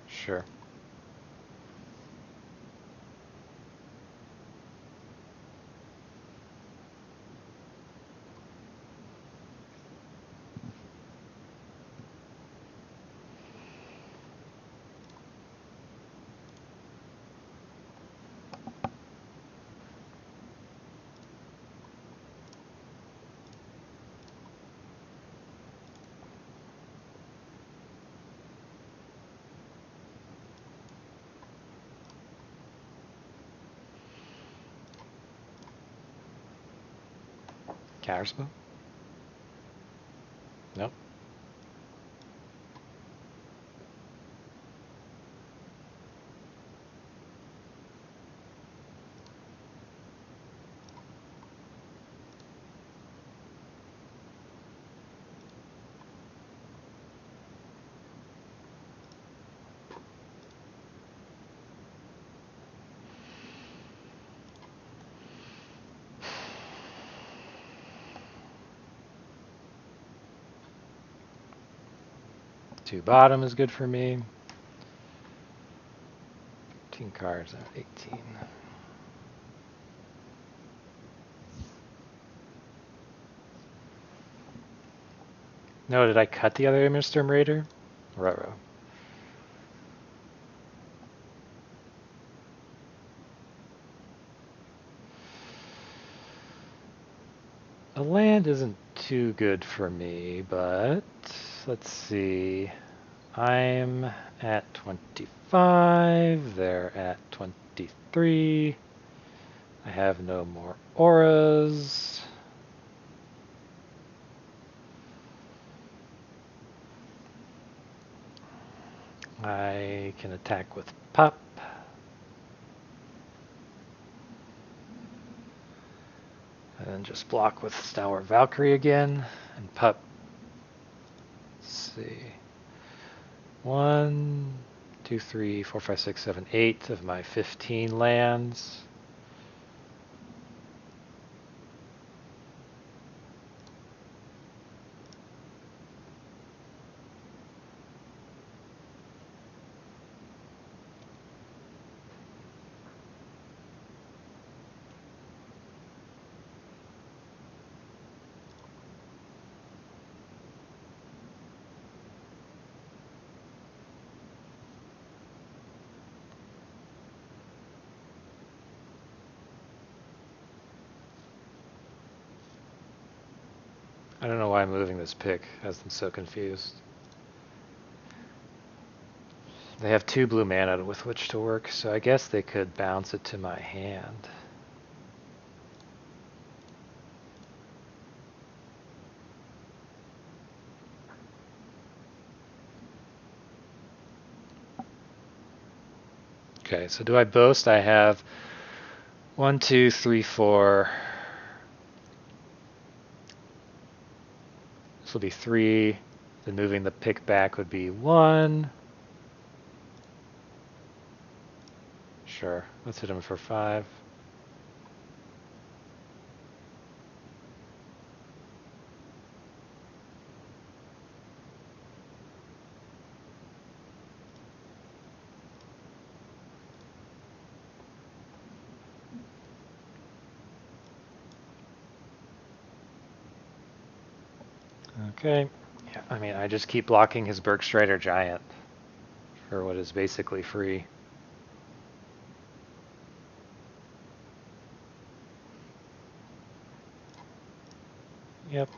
Speaker 1: Sure. Counterspell? Nope. Two bottom is good for me. 15 cards, 18. No, did I cut the other Immerstorm Raider? Ruh-roh. A land isn't too good for me, but let's see. I'm at 25, they're at 23. I have no more auras. I can attack with Pup. And then just block with Stalwart Valkyrie again. And Pup. Let's see. 1, 2, 3, 4, 5, 6, 7, 8 of my 15 lands. I don't know why I'm moving this pick, has them so confused. They have 2 blue mana with which to work, so I guess they could bounce it to my hand. Okay, so do I boast? I have 1, 2, 3, 4. This will be 3. Then moving the pick back would be 1. Sure, let's hit him for 5. Okay. Yeah, I mean, I just keep blocking his Berserker Strider Giant for what is basically free. Yep.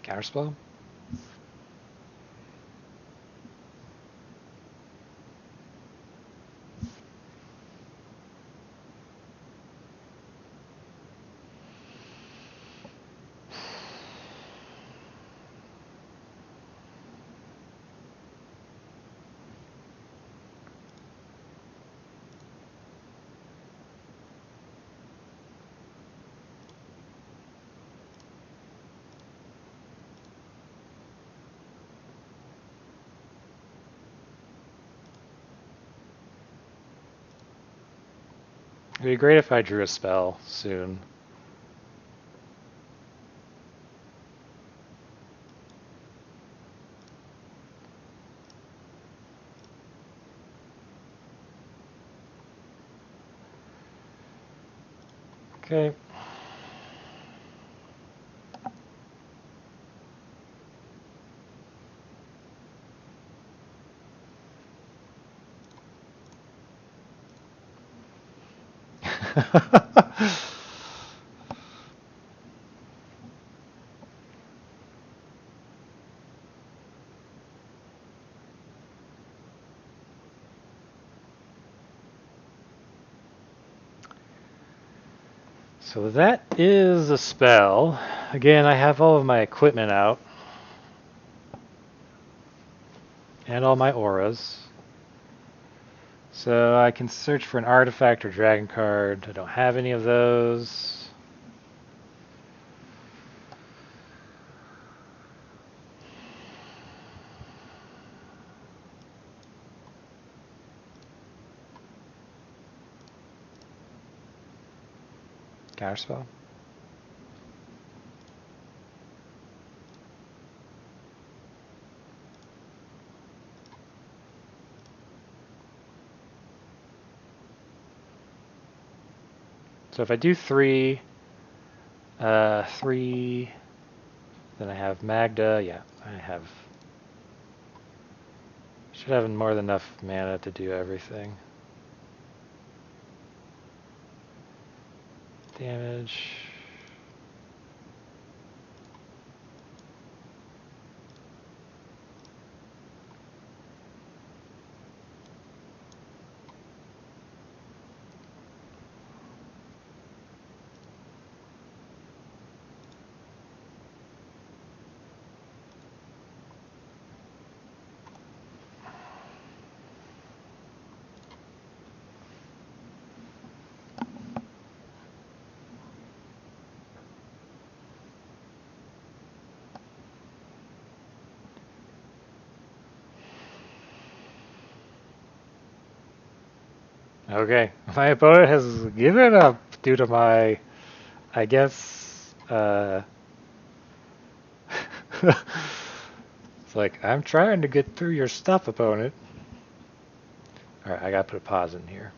Speaker 1: Counterspell? It'd be great if I drew a spell soon. Okay. So that is a spell. Again, I have all of my equipment out. And all my auras. So I can search for an artifact or dragon card. I don't have any of those. Counterspell. So if I do 3, 3, then I have Magda. Yeah, I Should have more than enough mana to do everything. Damage. Okay, my opponent has given up due to my, I guess, it's like, I'm trying to get through your stuff, opponent. Alright, I gotta put a pause in here.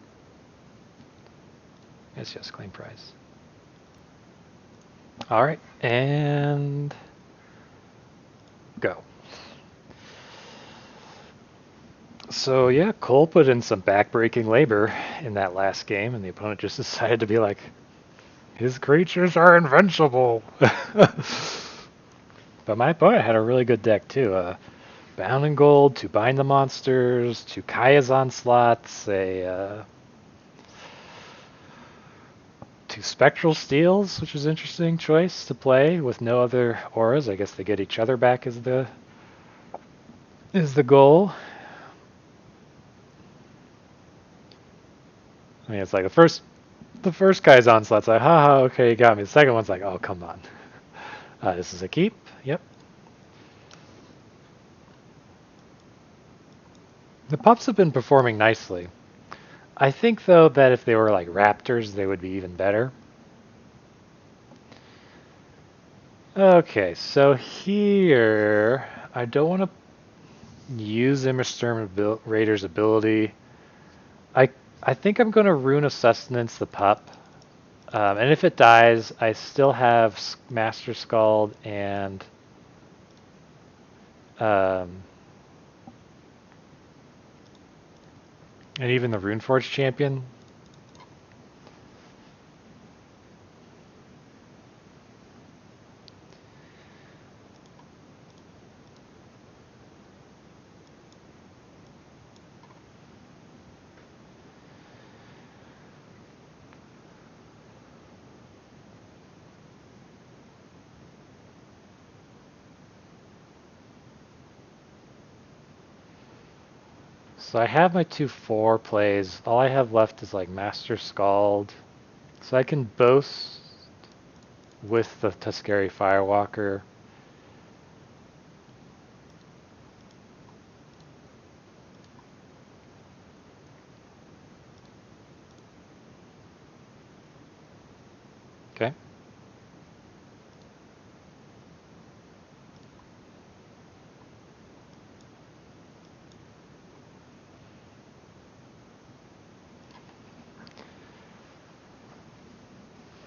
Speaker 1: It's just claim price. Alright, and go. So yeah, Cole put in some backbreaking labor in that last game, and the opponent just decided to be like, his creatures are invincible. But my opponent had a really good deck too. Bound in Gold, to bind the monsters, to Kaya's Onslaughts, two Spectral Steels, which is an interesting choice to play with no other auras. I guess they get each other back is the goal. I mean, it's like the first guy's Onslaught's like, haha, okay, you got me. The second one's like, oh, come on. This is a keep. Yep. The pups have been performing nicely. I think, though, that if they were like raptors, they would be even better. Okay, so here, I don't want to use Immersturm Raider's ability. I think I'm going to Rune of Sustenance the pup. And if it dies, I still have Master Skald and even the Runeforge champion. So I have my 2/4 plays. All I have left is like Master Skald. So I can boast with the Tuskeri Firewalker. Okay.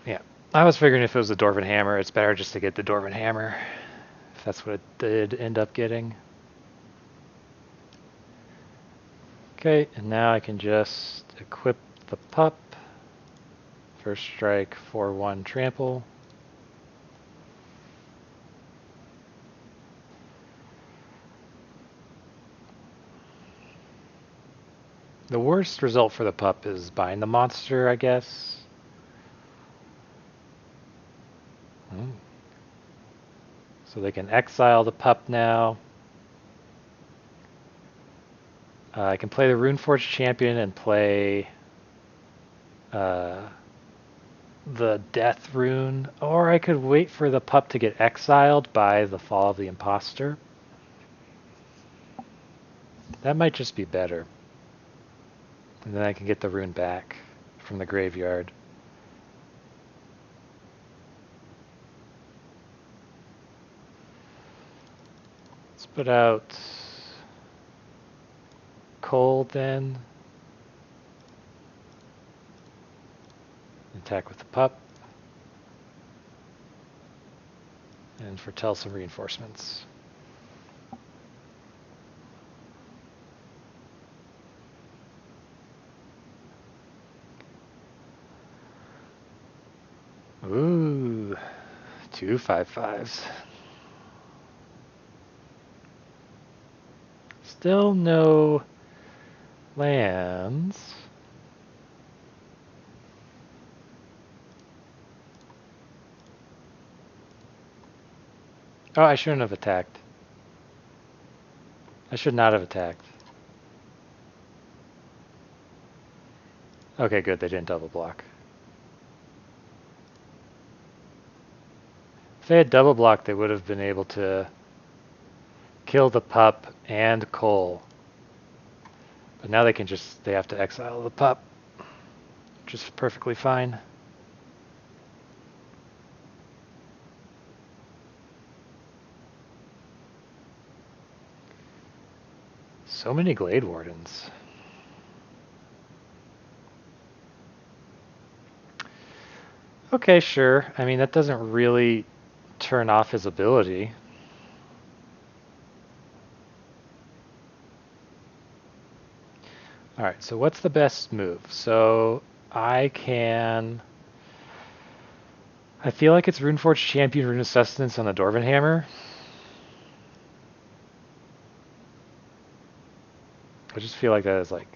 Speaker 1: Yeah. I was figuring if it was the Dwarven Hammer, it's better just to get the Dwarven Hammer. If that's what it did end up getting. Okay, and now I can just equip the pup. First strike, 4/1 trample. The worst result for the pup is bind the monster, I guess. So they can exile the pup now. I can play the Runeforge champion and play the Death Rune, or I could wait for the pup to get exiled by the Fall of the Imposter. That might just be better. And then I can get the rune back from the graveyard. Let's put out Cold then. Attack with the pup. And foretell some reinforcements. Two 5/5s. Still no lands. Oh, I shouldn't have attacked. I should not have attacked. Okay, good, they didn't double block. If they had double blocked, they would have been able to kill the pup and Cole. But now they have to exile the pup, which is perfectly fine. So many Glade Wardens. Okay, sure. I mean, that doesn't really turn off his ability. Alright, so what's the best move? So I feel like it's Runeforge Champion Rune of Sustenance on the Dwarven Hammer. I just feel like that is like...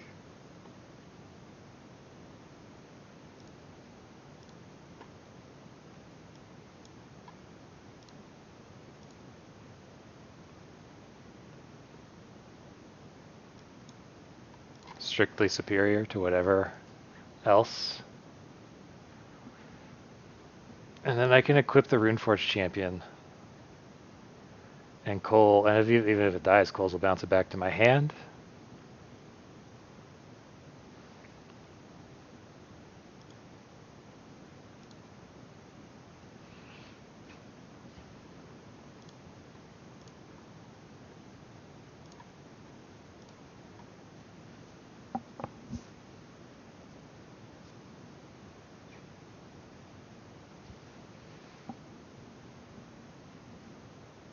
Speaker 1: strictly superior to whatever else. And then I can equip the Runeforge Champion. And Cole, and even if it dies, Coles will bounce it back to my hand.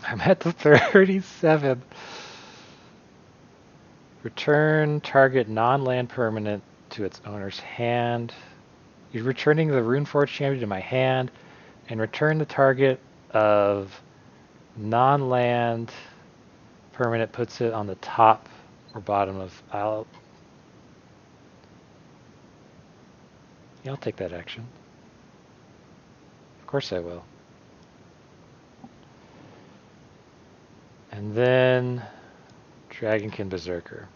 Speaker 1: I'm at the 37. Return target non-land permanent to its owner's hand. You're returning the Runeforge Champion to my hand, and return the target of non-land permanent, puts it on the top or bottom of... Yeah, I'll take that action. Of course I will. And then Dragonkin Berserker.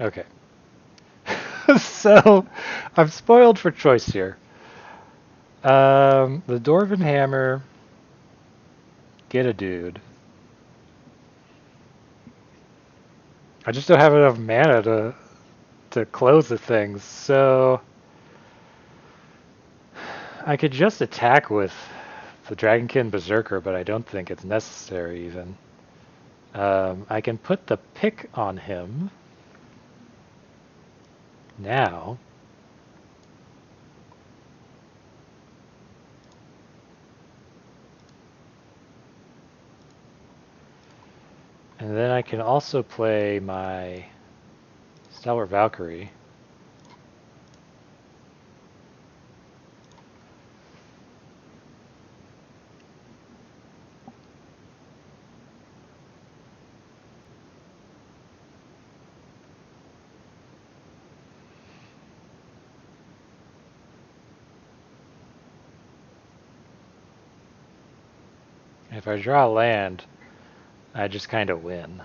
Speaker 1: Okay. So, I'm spoiled for choice here. The Dwarven Hammer... Get a dude. I just don't have enough mana to close the things, so I could just attack with the Dragonkin Berserker, but I don't think it's necessary even. I can put the pick on him now. And then I can also play my Stalwart Valkyrie. If I draw land, I just kind of win.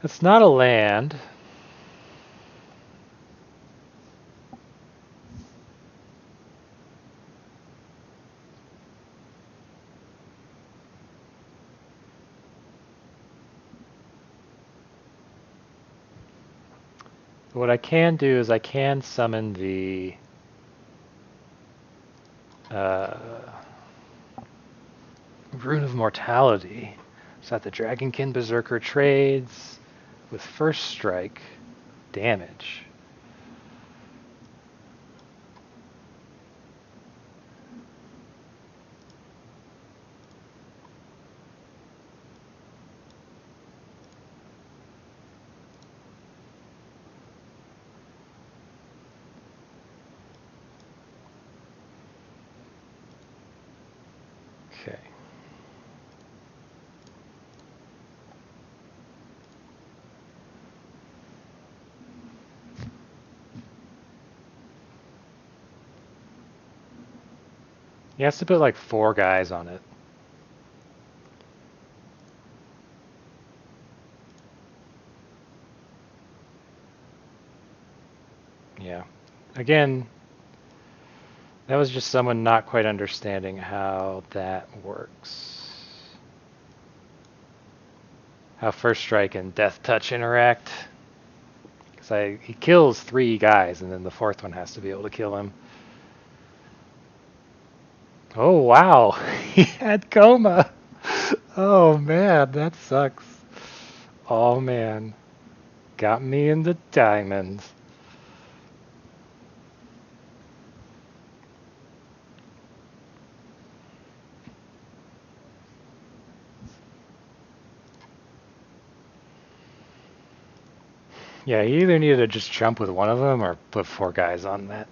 Speaker 1: It's not a land. What I can do is I can summon the Rune of Mortality. So that the Dragonkin Berserker trades with first strike damage. Okay. He has to put like 4 guys on it. Yeah. Again, that was just someone not quite understanding how that works. How first strike and death touch interact. Because he kills 3 guys, and then the 4th one has to be able to kill him. Oh, wow. He had coma. Oh, man, that sucks. Oh, man. Got me into diamonds. Yeah, he either needed to just jump with one of them or put 4 guys on that.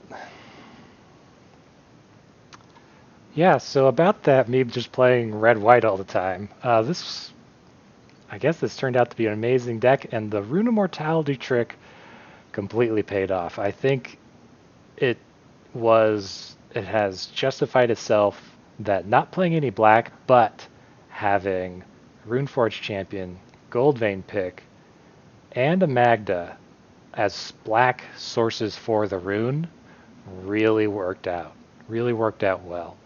Speaker 1: Yeah, so about that, me just playing red-white all the time. I guess this turned out to be an amazing deck, and the Rune Immortality trick completely paid off. I think it has justified itself that not playing any black, but having Runeforge Champion, Goldvein pick, and a Magda as black sources for the rune really worked out. Really worked out well.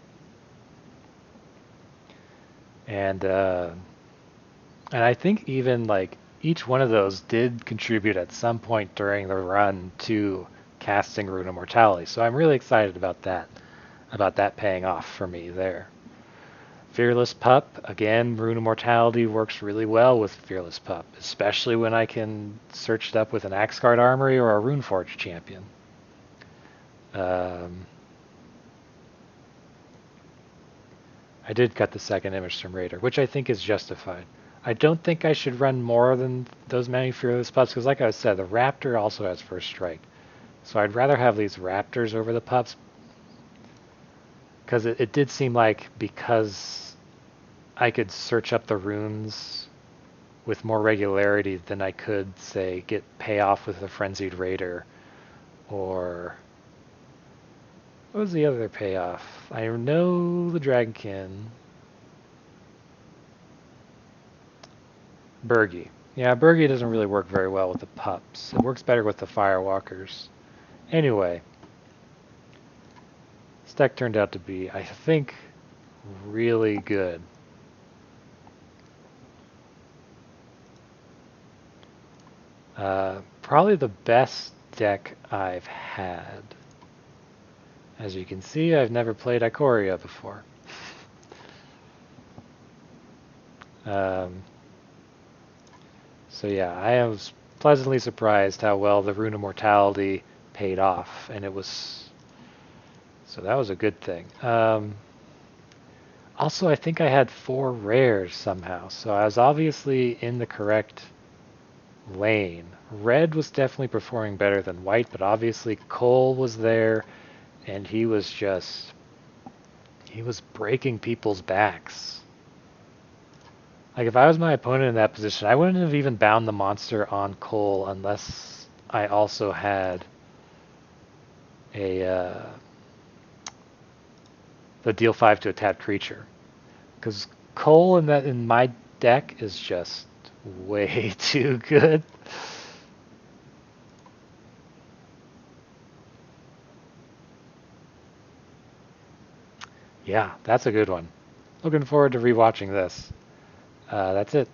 Speaker 1: And I think even like each one of those did contribute at some point during the run to casting Rune Immortality. So I'm really excited about that paying off for me there. Fearless Pup, again, Rune Immortality works really well with Fearless Pup, especially when I can search it up with an Axguard Armory or a Runeforge champion. I did cut the second image from Raider, which I think is justified. I don't think I should run more than those many Fearless Pups, because like I said, the Raptor also has first strike. So I'd rather have these Raptors over the Pups, because it did seem like because I could search up the runes with more regularity than I could, say, get payoff with the Frenzied Raider, or what was the other payoff? I know the Dragonkin. Bergie. Yeah, Bergie doesn't really work very well with the pups. It works better with the Firewalkers. Anyway, this deck turned out to be, I think, really good. Probably the best deck I've had. As you can see, I've never played Ikoria before. So yeah, I was pleasantly surprised how well the Rune Immortality paid off, and so that was a good thing. Also, I think I had 4 rares somehow, so I was obviously in the correct lane. Red was definitely performing better than white, but obviously Cole was there, and he was breaking people's backs. Like, if I was my opponent in that position, I wouldn't have even bound the monster on Cole unless I also had the deal 5 to a tapped creature. Because Cole in my deck is just way too good. Yeah, that's a good one. Looking forward to rewatching this. That's it.